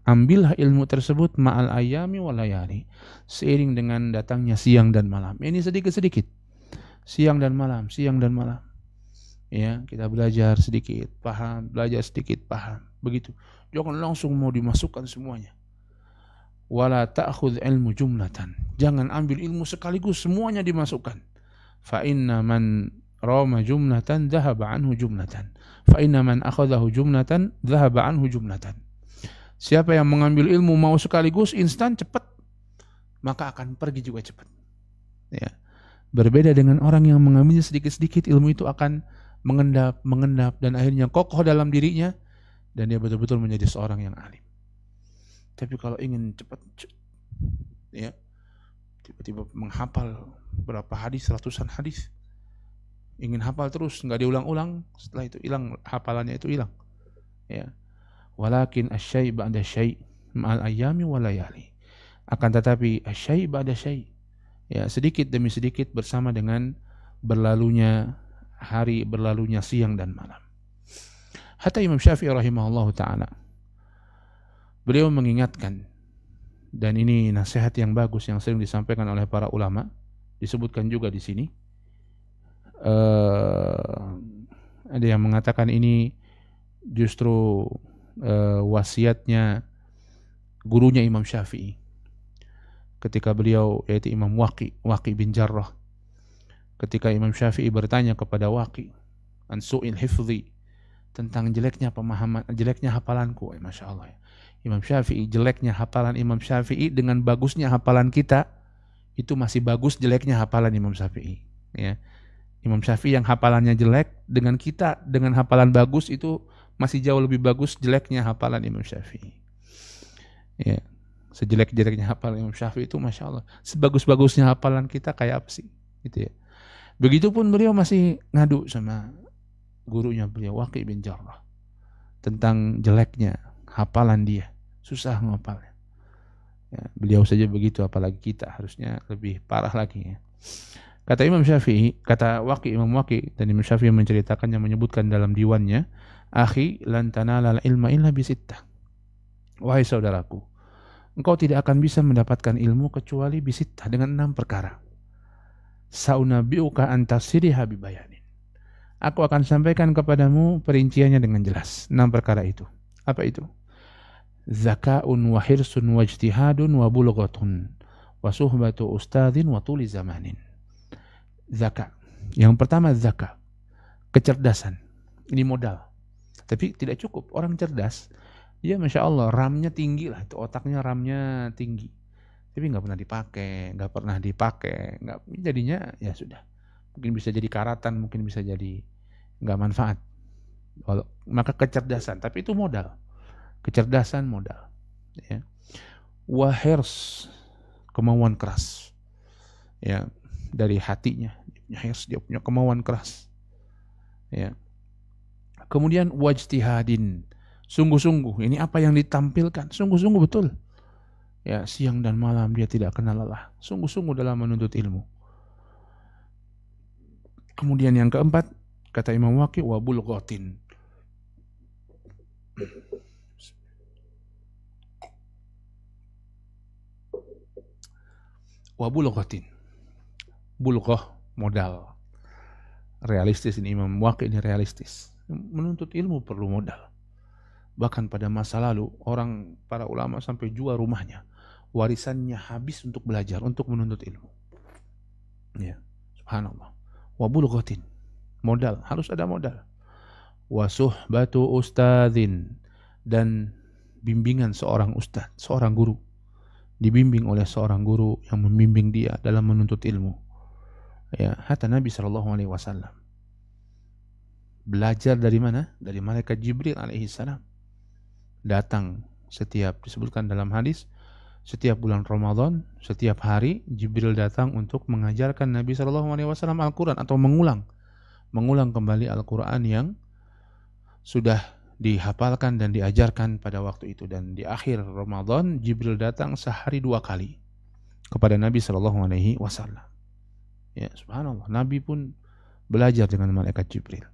ambillah ilmu tersebut ma'al ayyami wa layali, seiring dengan datangnya siang dan malam. Ini sedikit-sedikit, siang dan malam, siang dan malam. Ya, kita belajar sedikit, paham, belajar sedikit, paham. Begitu. Jangan langsung mau dimasukkan semuanya. Wala ta'khudh ilmu jumlatan. Jangan ambil ilmu sekaligus semuanya dimasukkan. Fa inna man rama jumlatan dhahaba anhu jumlatan. Fa inna man akhadhahu jumlatan dhahaba anhu jumlatan. Siapa yang mengambil ilmu mau sekaligus instan cepat, maka akan pergi juga cepat. Ya. Berbeda dengan orang yang mengambilnya sedikit-sedikit, ilmu itu akan mengendap dan akhirnya kokoh dalam dirinya dan dia betul-betul menjadi seorang yang alim. Tapi kalau ingin cepat, ya, tiba-tiba menghafal berapa hadis, ratusan hadis, ingin hafal terus, nggak diulang-ulang, setelah itu hilang, hafalannya itu hilang. Ya, walakin asyai ba'da syai ma'al ayyami wa layali. Akan tetapi asyai ba'da syai, ya, sedikit demi sedikit bersama dengan berlalunya hari, berlalunya siang dan malam. Hatta Imam Syafi'i rahimahullahu ta'ala, beliau mengingatkan, dan ini nasihat yang bagus yang sering disampaikan oleh para ulama, disebutkan juga di sini. Ada yang mengatakan ini justru wasiatnya gurunya Imam Syafi'i ketika beliau, yaitu Imam Waqi bin Jarrah. Ketika Imam Syafi'i bertanya kepada Waqi an su'il hifzi, tentang jeleknya pemahaman, jeleknya hafalanku. Masya Allah ya. Imam Syafi'i, jeleknya hafalan Imam Syafi'i dengan bagusnya hafalan kita, itu masih bagus jeleknya hafalan Imam Syafi'i. Ya. Imam Syafi'i yang hafalannya jelek dengan kita dengan hafalan bagus, itu masih jauh lebih bagus jeleknya hafalan Imam Syafi'i. Ya. Sejelek-jeleknya hafalan Imam Syafi'i itu Masya Allah. Sebagus-bagusnya hafalan kita kayak apa sih? Gitu ya. Begitupun beliau masih ngadu sama gurunya beliau, Waqi bin Jarrah, tentang jeleknya hafalan dia, susah ngapalnya. Ya, beliau saja begitu, apalagi kita harusnya lebih parah lagi ya. Kata Imam Syafi'i, kata Imam Waqi, dan Imam Syafi'i menceritakannya, menyebutkan dalam diwannya, akhi lan tanala ilma illa bisittah. Wahai saudaraku, engkau tidak akan bisa mendapatkan ilmu kecuali bisittah, dengan 6 perkara. Saunabiuka antasiriha bibayanin. Aku akan sampaikan kepadamu perinciannya dengan jelas. 6 perkara itu. Apa itu? Zaka'un wa hirsun wa ijtihadun wa bulghatun wa suhbatu ustadhin wa tuli zamanin. Zaka. Yang pertama zaka. Kecerdasan. Ini modal. Tapi tidak cukup. Orang cerdas, dia Masya Allah RAM-nya tinggi lah. Itu otaknya RAM-nya tinggi. Tapi nggak pernah dipakai. Jadinya ya sudah. Mungkin bisa jadi karatan, mungkin bisa jadi nggak manfaat. Maka kecerdasan. Tapi itu modal. Kecerdasan modal. Ya. Wahirs, kemauan keras. Ya, dari hatinya. Dia punya kemauan keras. Ya. Kemudian wajtihadin, sungguh-sungguh. Ini apa yang ditampilkan? Sungguh-sungguh betul. Ya, siang dan malam dia tidak kenal lelah. Sungguh-sungguh dalam menuntut ilmu. Kemudian yang keempat, kata Imam Waqi, wa bulghatin. Wa bulghatin. Bulghah, modal. Realistis ini Imam Waqi, ini realistis. Menuntut ilmu perlu modal. Bahkan pada masa lalu para ulama sampai jual rumahnya, warisannya habis untuk belajar, untuk menuntut ilmu. Ya, subhanallah. Wa bulghatin, modal, harus ada modal. Wa suhbatu ustadzin, dan bimbingan seorang ustadz, seorang guru. Dibimbing oleh seorang guru yang membimbing dia dalam menuntut ilmu. Ya, hatta Nabi SAW belajar dari mana? Dari malaikat Jibril alaihissalam. Datang disebutkan dalam hadis, setiap bulan Ramadan, setiap hari Jibril datang untuk mengajarkan Nabi SAW Al-Quran atau mengulang kembali Al-Quran yang sudah dihafalkan dan diajarkan pada waktu itu. Dan di akhir Ramadan Jibril datang sehari 2 kali kepada Nabi SAW. Ya, subhanallah, Nabi pun belajar dengan malaikat Jibril.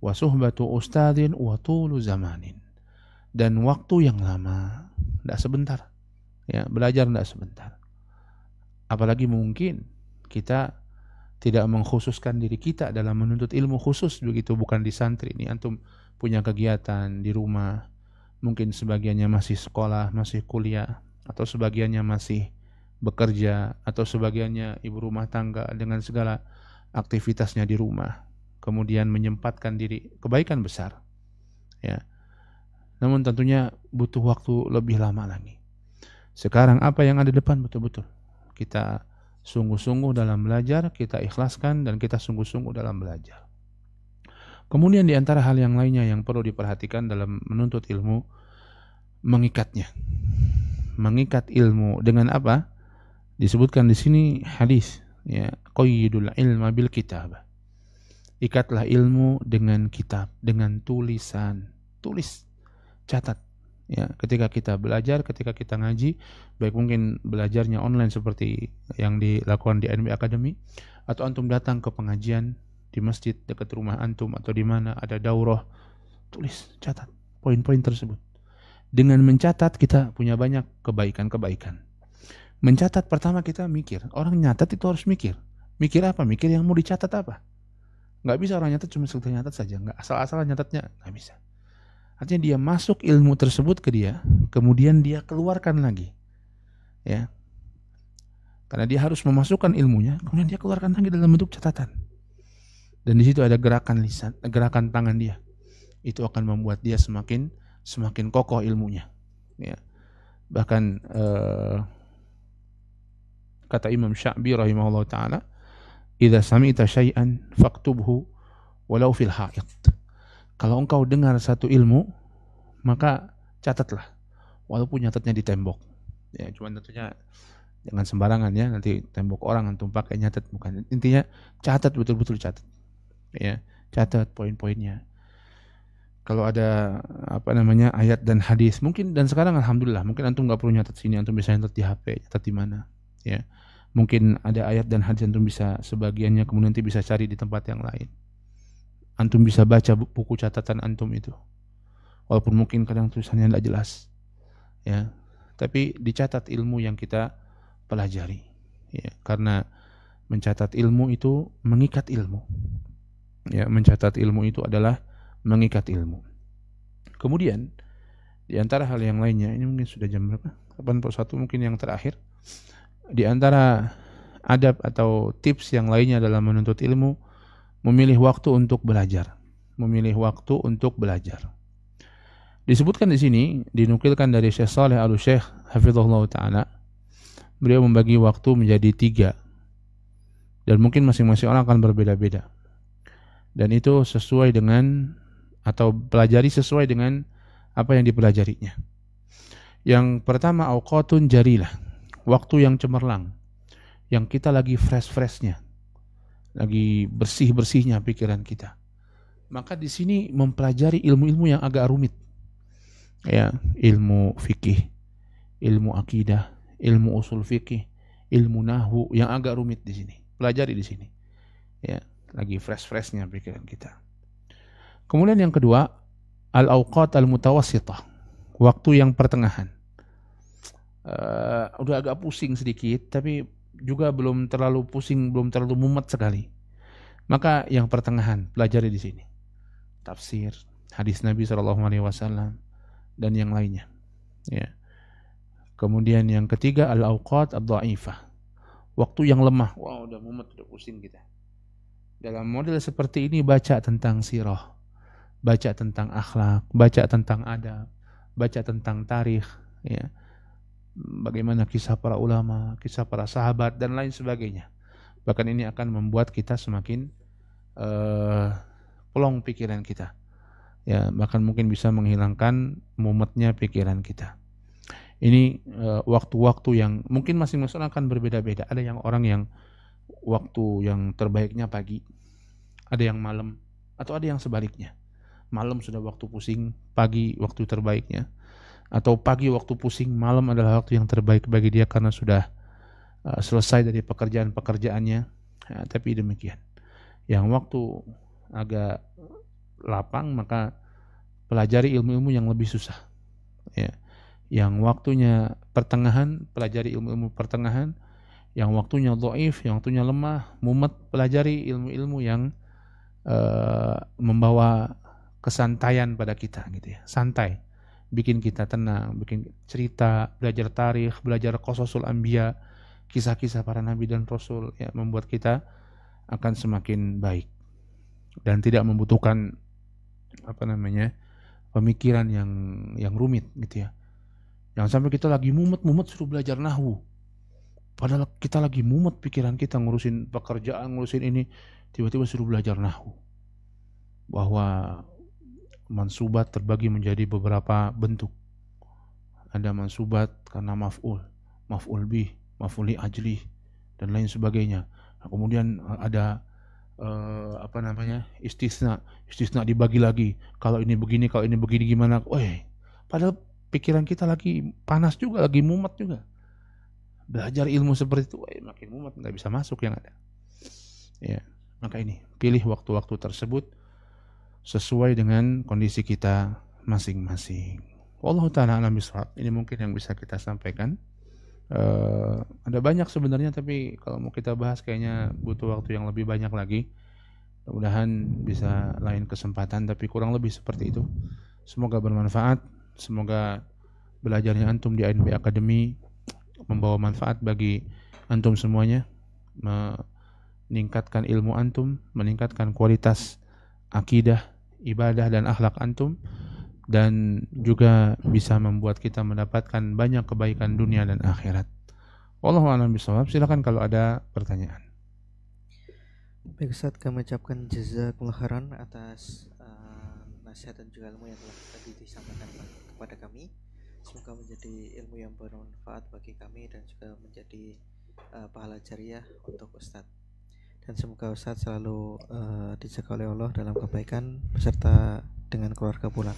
Wa suhbatu ustadzin wa tulu zamanin, dan waktu yang lama, tidak sebentar. Ya, belajar tidak sebentar. Apalagi mungkin kita tidak mengkhususkan diri kita dalam menuntut ilmu khusus begitu, bukan di santri. Ini antum punya kegiatan di rumah, mungkin sebagiannya masih sekolah, masih kuliah, atau sebagiannya masih bekerja, atau sebagiannya ibu rumah tangga dengan segala aktivitasnya di rumah, kemudian menyempatkan diri, kebaikan besar. Ya. Namun tentunya butuh waktu lebih lama lagi. Sekarang apa yang ada depan betul-betul kita sungguh-sungguh dalam belajar, kita ikhlaskan dan kita sungguh-sungguh dalam belajar. Kemudian di antara hal yang lainnya yang perlu diperhatikan dalam menuntut ilmu, mengikatnya. Mengikat ilmu dengan apa? Disebutkan di sini hadis, ya, qayyidul ilma bil kitab. Ikatlah ilmu dengan kitab, dengan tulisan. Tulis, catat. Ya, ketika kita belajar, ketika kita ngaji, baik mungkin belajarnya online seperti yang dilakukan di NB Academy, atau antum datang ke pengajian di masjid dekat rumah antum atau di mana ada daurah, tulis, catat poin-poin tersebut. Dengan mencatat kita punya banyak kebaikan-kebaikan. Mencatat pertama kita mikir, orang nyatat itu harus mikir. Mikir apa? Mikir yang mau dicatat apa? Nggak bisa orang nyatat cuma sekedar nyatat saja, nggak asal-asalan nyatatnya, nggak bisa. Artinya dia masuk ilmu tersebut ke dia, kemudian dia keluarkan lagi, ya. Karena dia harus memasukkan ilmunya, kemudian dia keluarkan lagi dalam bentuk catatan. Dan di situ ada gerakan lisan, gerakan tangan dia. Itu akan membuat dia semakin kokoh ilmunya. Ya. Bahkan kata Imam Sya'bi rahimahullah ta'ala, idza sami'ta syai'an faktubhu walau fil ha'id. Kalau engkau dengar satu ilmu, maka catatlah, walaupun nyatatnya di tembok. Ya, cuman tentunya jangan sembarangan ya, nanti tembok orang antum pakai nyatat, bukan. Intinya catat, betul-betul catat. Ya, catat poin-poinnya. Kalau ada ayat dan hadis, mungkin, dan sekarang alhamdulillah, mungkin antum nggak perlu nyatat sini, antum bisa nyatat di HP, nyatat di mana, ya. Mungkin ada ayat dan hadis antum bisa sebagiannya, kemudian nanti bisa cari di tempat yang lain. Antum bisa baca buku catatan antum itu, walaupun mungkin kadang tulisannya tidak jelas, ya. Tapi dicatat ilmu yang kita pelajari, ya. Karena Mencatat ilmu itu mengikat ilmu. Ya, mencatat ilmu itu adalah mengikat ilmu. Kemudian di antara hal yang lainnya, ini mungkin sudah jam berapa? 81 mungkin yang terakhir. Di antara adab atau tips yang lainnya dalam menuntut ilmu, memilih waktu untuk belajar. Memilih waktu untuk belajar. Disebutkan di sini, dinukilkan dari Syekh Saleh Al-Syekh hafizahullah ta'ala, beliau membagi waktu menjadi 3. Dan mungkin masing-masing orang akan berbeda-beda. Dan itu sesuai dengan, atau pelajari sesuai dengan apa yang dipelajarinya. Yang pertama, awqatun jarilah, waktu yang cemerlang, yang kita lagi fresh-freshnya, lagi bersih-bersihnya pikiran kita. Maka di sini mempelajari ilmu-ilmu yang agak rumit. Ya, ilmu fikih, ilmu akidah, ilmu usul fikih, ilmu nahwu yang agak rumit di sini. Pelajari di sini. Ya, lagi fresh-freshnya pikiran kita. Kemudian yang kedua, al-awqat al-mutawassithah, waktu yang pertengahan. Udah agak pusing sedikit, tapi juga belum terlalu pusing, belum terlalu mumet sekali. Maka yang pertengahan, pelajari di sini. Tafsir, hadis Nabi SAW, dan yang lainnya. Ya. Kemudian yang ketiga, al-awqat ad-dha'ifah, waktu yang lemah. Wah, udah mumet, udah pusing kita. Dalam model seperti ini, baca tentang sirah, baca tentang akhlak, baca tentang adab, baca tentang tarikh, ya. Bagaimana kisah para ulama, kisah para sahabat, dan lain sebagainya. Bahkan ini akan membuat kita semakin pelong pikiran kita. Ya, bahkan mungkin bisa menghilangkan mumetnya pikiran kita. Ini waktu-waktu yang mungkin masing-masing akan berbeda-beda. Ada yang orang yang waktu yang terbaiknya pagi, ada yang malam, atau ada yang sebaliknya. Malam sudah waktu pusing, pagi waktu terbaiknya. Atau pagi waktu pusing, malam adalah waktu yang terbaik bagi dia karena sudah selesai dari pekerjaan-pekerjaannya. Ya, tapi demikian. Yang waktu agak lapang, maka pelajari ilmu-ilmu yang lebih susah. Ya. Yang waktunya pertengahan, pelajari ilmu-ilmu pertengahan. Yang waktunya dhaif, yang waktunya lemah, mumet, pelajari ilmu-ilmu yang membawa kesantaian pada kita, gitu ya. Santai, bikin kita tenang, bikin cerita, belajar tarikh, belajar qasasul anbiya, kisah-kisah para nabi dan rasul, ya, membuat kita akan semakin baik dan tidak membutuhkan pemikiran yang rumit, gitu ya. Jangan sampai kita lagi mumet suruh belajar nahwu, padahal kita lagi mumet pikiran kita ngurusin pekerjaan, ngurusin ini, tiba-tiba suruh belajar nahwu. Bahwa mansubat terbagi menjadi beberapa bentuk. Ada mansubat karena maf'ul bih, maf'ul li ajlih, dan lain sebagainya. Nah, kemudian ada istisna dibagi lagi. Kalau ini begini gimana? Padahal pikiran kita lagi panas juga, lagi mumet juga. Belajar ilmu seperti itu, makin mumet, nggak bisa masuk yang ada. Ya, maka ini pilih waktu-waktu tersebut sesuai dengan kondisi kita masing-masing. Wallahu ta'ala a'lam bishawab. Ini mungkin yang bisa kita sampaikan. Ada banyak sebenarnya, tapi kalau mau kita bahas kayaknya butuh waktu yang lebih banyak lagi. Mudah-mudahan bisa lain kesempatan, tapi kurang lebih seperti itu. Semoga bermanfaat. Semoga belajarnya antum di ANB Academy membawa manfaat bagi antum semuanya, meningkatkan ilmu antum, meningkatkan kualitas akidah, ibadah, dan akhlak antum, dan juga bisa membuat kita mendapatkan banyak kebaikan dunia dan akhirat. Wallahu a'lam bishawab. Silakan kalau ada pertanyaan. Baik Ustaz, kami ucapkan jazakumullah khairan atas nasihat dan juga ilmu yang telah tadi disampaikan kepada kami. Semoga menjadi ilmu yang bermanfaat bagi kami dan juga menjadi pahala jariah untuk Ustaz. Dan semoga Ustaz selalu dijaga oleh Allah dalam kebaikan beserta dengan keluarga pula.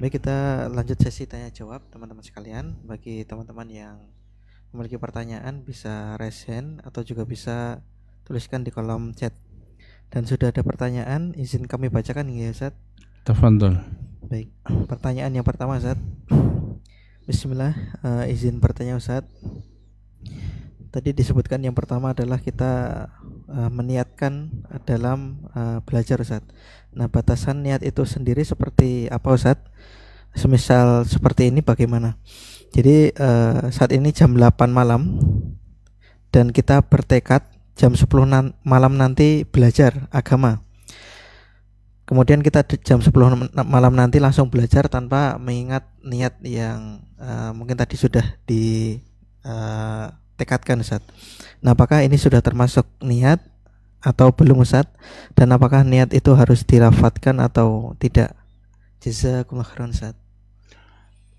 Baik, kita lanjut sesi tanya jawab teman-teman sekalian. Bagi teman-teman yang memiliki pertanyaan bisa raise hand atau juga bisa tuliskan di kolom chat. Dan sudah ada pertanyaan, izin kami bacakan ya Ustaz. Tafadhol. Baik, pertanyaan yang pertama Ustaz. Bismillah, izin bertanya Ustaz. Tadi disebutkan yang pertama adalah kita meniatkan dalam belajar, Ustaz. Nah, batasan niat itu sendiri seperti apa, Ustaz? Semisal seperti ini bagaimana? Jadi saat ini jam 8 malam dan kita bertekad jam 10 malam nanti belajar agama. Kemudian kita jam 10 malam nanti langsung belajar tanpa mengingat niat yang mungkin tadi sudah ditekadkan, Ustaz. Nah, apakah ini sudah termasuk niat atau belum, Ustaz? Dan apakah niat itu harus dilafadzkan atau tidak? Jazakumullah khairan, Ustaz.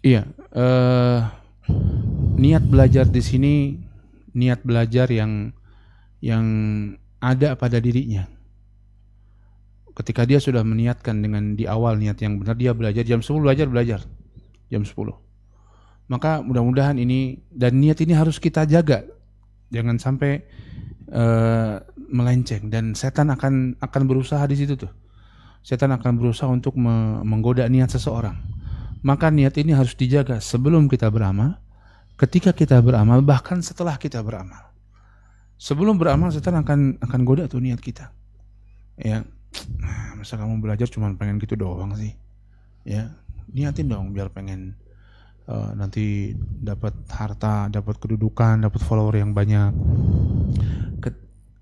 Iya, niat belajar di sini niat belajar yang ada pada dirinya. Ketika dia sudah meniatkan dengan di awal niat yang benar, dia belajar jam 10 belajar jam 10. Maka mudah-mudahan ini, dan niat ini harus kita jaga. Jangan sampai melenceng, dan setan akan berusaha di situ tuh. Setan akan berusaha untuk menggoda niat seseorang. Maka niat ini harus dijaga sebelum kita beramal, ketika kita beramal, bahkan setelah kita beramal. Sebelum beramal, setan akan goda tuh niat kita. Ya, masa kamu belajar cuma pengen gitu doang sih? Ya, niatin dong biar pengen nanti dapat harta, dapat kedudukan, dapat follower yang banyak.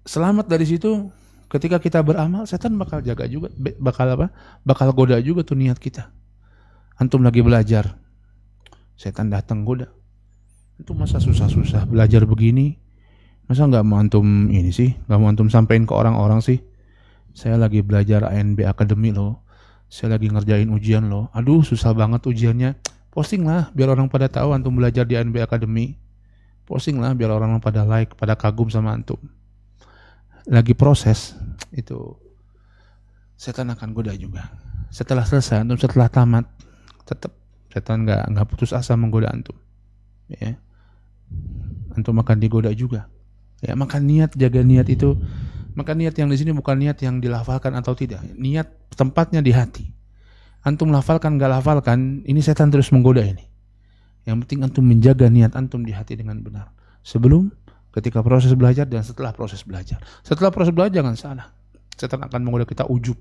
Selamat dari situ. Ketika kita beramal, setan bakal jaga juga, bakal goda juga tuh niat kita. Antum lagi belajar, setan datang goda. Itu masa susah-susah belajar begini, masa nggak mau antum ini sih, nggak mau antum sampein ke orang-orang sih. Saya lagi belajar ANB Academy loh, saya lagi ngerjain ujian loh. Aduh susah banget ujiannya. Posting lah biar orang pada tahu antum belajar di ANB Academy. Posting lah biar orang pada like, pada kagum sama antum. Lagi proses itu, setan akan goda juga. Setelah selesai, antum setelah tamat, tetap setan nggak putus asa menggoda antum. Ya, antum akan digoda juga. Ya, maka niat, jaga niat itu. Maka niat yang di sini bukan niat yang dilafalkan atau tidak. Niat tempatnya di hati. Antum lafalkan nggak lafalkan, ini setan terus menggoda ini. Yang penting antum menjaga niat antum di hati dengan benar. Sebelum, ketika proses belajar, dan setelah proses belajar. Setelah proses belajar jangan salah. Setan akan menggoda kita ujub,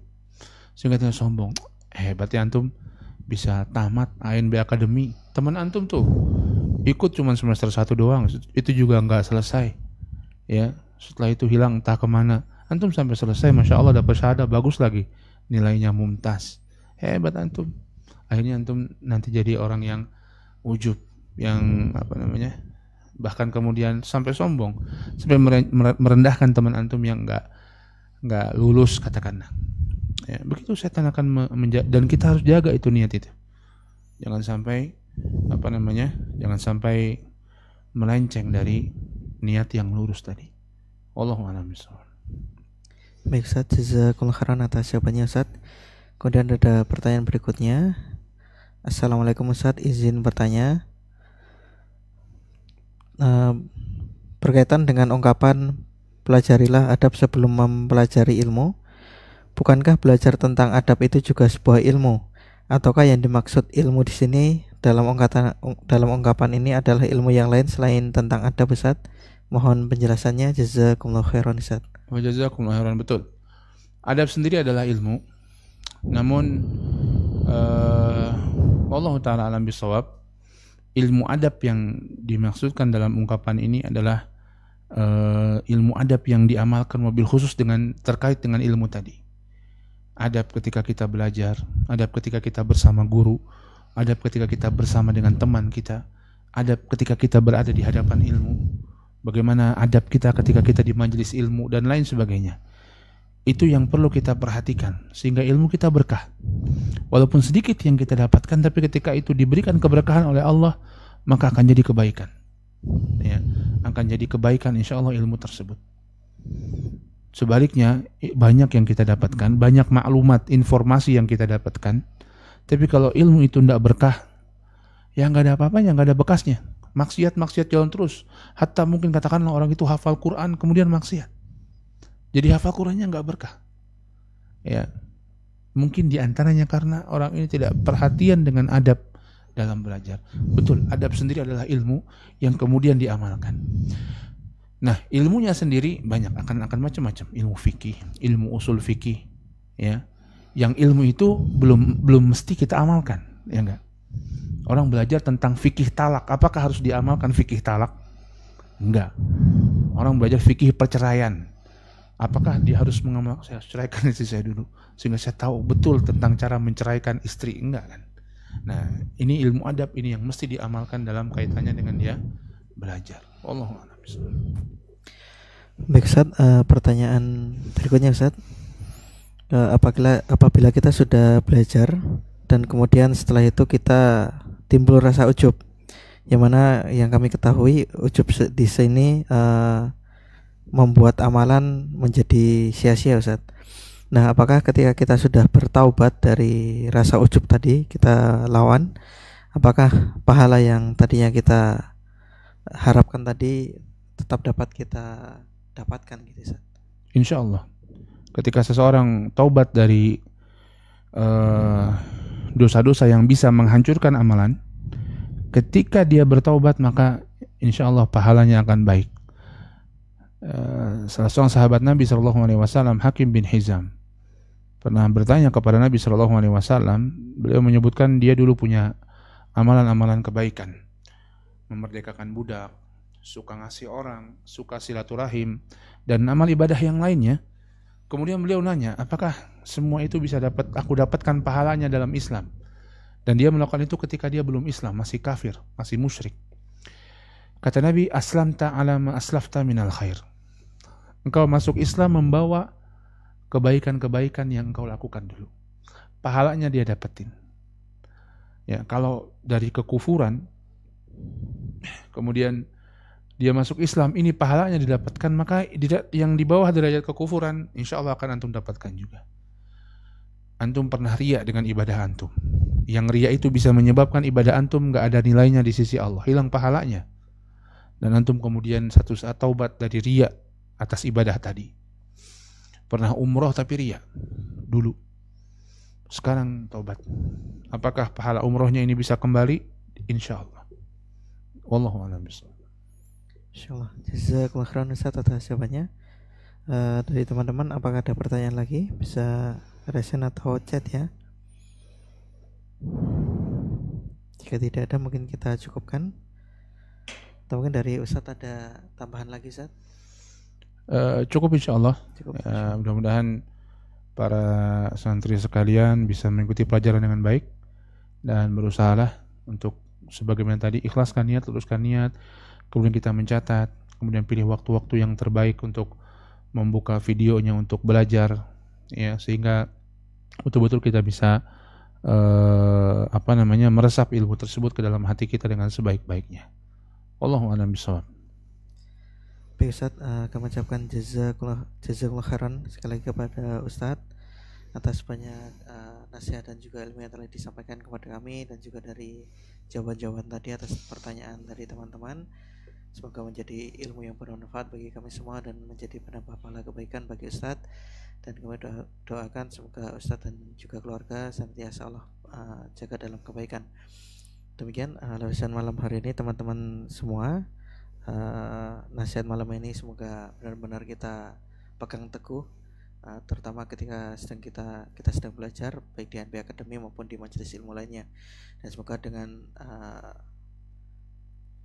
sehingga kita sombong. Berarti antum bisa tamat ANB Academy. Teman antum tuh ikut cuma semester 1 doang, itu juga nggak selesai. Ya, setelah itu hilang entah kemana. Antum sampai selesai, masya Allah dapat syahadah, bagus lagi, nilainya mumtaz. Hebat antum. Akhirnya antum nanti jadi orang yang ujub, yang bahkan kemudian sampai sombong, sampai merendahkan teman antum yang nggak lulus katakanlah. Ya, begitu setan akan dan kita harus jaga itu niat itu. Jangan sampai jangan sampai melenceng dari niat yang lurus tadi. Wallahu a'lam bishawab. Baik, Ustaz, jazakumullah khairan atas jawabannya, Ustaz. Kemudian ada pertanyaan berikutnya. Assalamualaikum, Ustaz, izin bertanya. Berkaitan dengan ungkapan pelajarilah adab sebelum mempelajari ilmu. Bukankah belajar tentang adab itu juga sebuah ilmu? Ataukah yang dimaksud ilmu di sini dalam ungkapan ini adalah ilmu yang lain selain tentang adab, Ustaz? Mohon penjelasannya. Jazakumullah khairan, Ustaz. Jazakumullah khairan, betul. Adab sendiri adalah ilmu. Namun wallahu taala alam bisawab, ilmu adab yang dimaksudkan dalam ungkapan ini adalah ilmu adab yang diamalkan mobil khusus terkait dengan ilmu tadi. Adab ketika kita belajar, adab ketika kita bersama guru, adab ketika kita bersama dengan teman kita, adab ketika kita berada di hadapan ilmu, bagaimana adab kita ketika kita di majelis ilmu, dan lain sebagainya. Itu yang perlu kita perhatikan sehingga ilmu kita berkah. Walaupun sedikit yang kita dapatkan, tapi ketika itu diberikan keberkahan oleh Allah, maka akan jadi kebaikan. Ya, akan jadi kebaikan insya Allah ilmu tersebut. Sebaliknya, banyak yang kita dapatkan, banyak maklumat, informasi yang kita dapatkan, tapi kalau ilmu itu tidak berkah, ya nggak ada apa-apanya, nggak ada bekasnya. Maksiat jalan terus. Hatta mungkin katakanlah orang itu hafal Quran kemudian maksiat. Jadi hafal Qurannya nggak berkah. Ya, mungkin diantaranya karena orang ini tidak perhatian dengan adab dalam belajar. Betul, adab sendiri adalah ilmu yang kemudian diamalkan. Nah, ilmunya sendiri banyak, akan macam-macam, ilmu fikih, ilmu usul fikih, ya. Yang ilmu itu belum mesti kita amalkan, ya enggak? Orang belajar tentang fikih talak, apakah harus diamalkan fikih talak? Enggak. Orang belajar fikih perceraian, apakah dia harus mengamalkan, saya ceraikan istri saya dulu sehingga saya tahu betul tentang cara menceraikan istri? Enggak kan? Nah, ini ilmu adab, ini yang mesti diamalkan dalam kaitannya dengan dia belajar. Wallahu a'lam. Baik Ustaz, pertanyaan berikutnya Ustaz. Apabila kita sudah belajar dan kemudian setelah itu kita timbul rasa ujub, yang mana yang kami ketahui ujub di sini membuat amalan menjadi sia-sia Ustaz. Nah, apakah ketika kita sudah bertaubat dari rasa ujub tadi, kita lawan, apakah pahala yang tadinya kita harapkan tadi tetap dapat kita dapatkan gitu Ustaz? Insya Allah, ketika seseorang taubat dari dosa-dosa yang bisa menghancurkan amalan, ketika dia bertaubat maka insya Allah pahalanya akan baik. Salah seorang sahabat Nabi SAW, Hakim bin Hizam, pernah bertanya kepada Nabi SAW. Beliau menyebutkan dia dulu punya amalan-amalan kebaikan, memerdekakan budak, suka ngasih orang, suka silaturahim, dan amal ibadah yang lainnya. Kemudian beliau nanya, apakah semua itu bisa aku dapatkan pahalanya dalam Islam? Dan dia melakukan itu ketika dia belum Islam, masih kafir, masih musyrik. Kata Nabi, aslamta ala ma aslafta minal khair. Engkau masuk Islam membawa kebaikan-kebaikan yang engkau lakukan dulu. Pahalanya dia dapetin. Ya, kalau dari kekufuran, kemudian dia masuk Islam, ini pahalanya didapatkan, maka yang di bawah derajat kekufuran, insya Allah akan antum dapatkan juga. Antum pernah riya dengan ibadah antum. Yang riya itu bisa menyebabkan ibadah antum gak ada nilainya di sisi Allah, hilang pahalanya. Dan antum kemudian satu saat taubat dari riya atas ibadah tadi. Pernah umroh tapi riya dulu, sekarang taubat. Apakah pahala umrohnya ini bisa kembali? Insya Allah. Wallahu a'lam bishawab. Insyaallah. Jazakumullah khairan Ustaz atas jawabannya. Dari teman-teman, apakah ada pertanyaan lagi? Bisa resen atau chat ya. Jika tidak ada, mungkin kita cukupkan. Atau mungkin dari Ustaz ada tambahan lagi Ustaz? Cukup insya Allah. Mudah-mudahan para santri sekalian bisa mengikuti pelajaran dengan baik dan berusahalah untuk sebagaimana tadi, ikhlaskan niat, luruskan niat, kemudian kita mencatat, kemudian pilih waktu-waktu yang terbaik untuk membuka videonya untuk belajar, ya, sehingga betul-betul kita bisa meresap ilmu tersebut ke dalam hati kita dengan sebaik-baiknya. Wallahu a'lam bishawab. Baik Ustaz, kami ucapkan jazakumullah khairan sekali lagi kepada Ustaz atas banyak nasihat dan juga ilmu yang telah disampaikan kepada kami, dan juga dari jawaban-jawaban tadi atas pertanyaan dari teman-teman. Semoga menjadi ilmu yang bermanfaat bagi kami semua dan menjadi penambah pahala kebaikan bagi Ustaz. Dan kami doakan semoga Ustaz dan juga keluarga senantiasa Allah jaga dalam kebaikan. Demikian lawasan malam hari ini teman-teman semua. Nasihat malam ini semoga benar-benar kita pegang teguh, terutama ketika kita sedang belajar, baik di HNP Academy maupun di majelis ilmu lainnya. Dan semoga dengan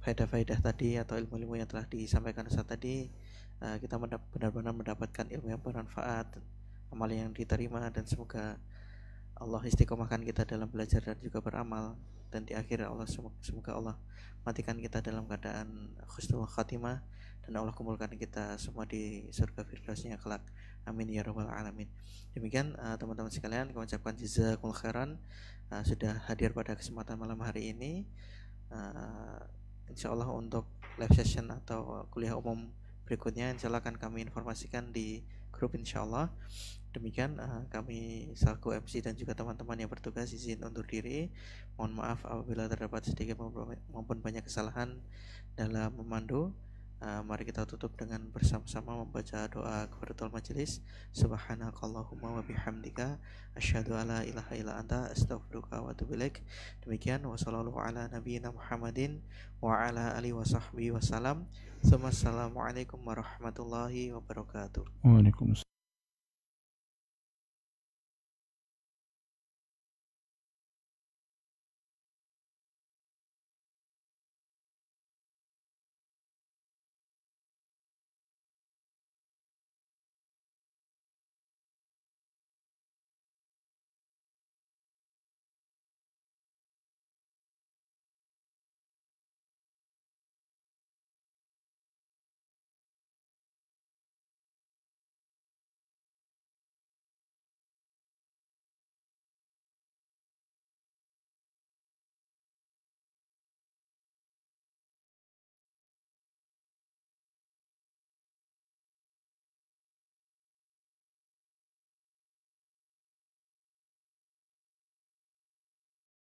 faedah-faedah tadi atau ilmu-ilmu yang telah disampaikan Ustaz tadi, kita benar-benar mendapatkan ilmu yang bermanfaat, amal yang diterima, dan semoga Allah istiqomahkan kita dalam belajar dan juga beramal, dan di akhir semoga Allah matikan kita dalam keadaan husnul khatimah, dan Allah kumpulkan kita semua di surga firdausnya kelak. Amin ya rabbal alamin. Demikian teman-teman sekalian, kami ucapkan jazakumullah khairan sudah hadir pada kesempatan malam hari ini. Insyaallah untuk live session atau kuliah umum berikutnya insyaallah akan kami informasikan di grup insyaallah. Demikian kami selaku MC dan juga teman-teman yang bertugas izin undur diri. Mohon maaf apabila terdapat sedikit maupun banyak kesalahan dalam memandu. Mari kita tutup dengan bersama-sama membaca doa kafaratul majelis. Subhanakallahumma wa bihamdika asyhadu alla ilaha illa anta astaghfiruka wa atubu ilaik. Demikian, wassallallahu ala nabiyyina Muhammadin wa ala alihi wasahbihi wasallam. Assalamualaikum warahmatullahi wabarakatuh. Waalaikumsalam.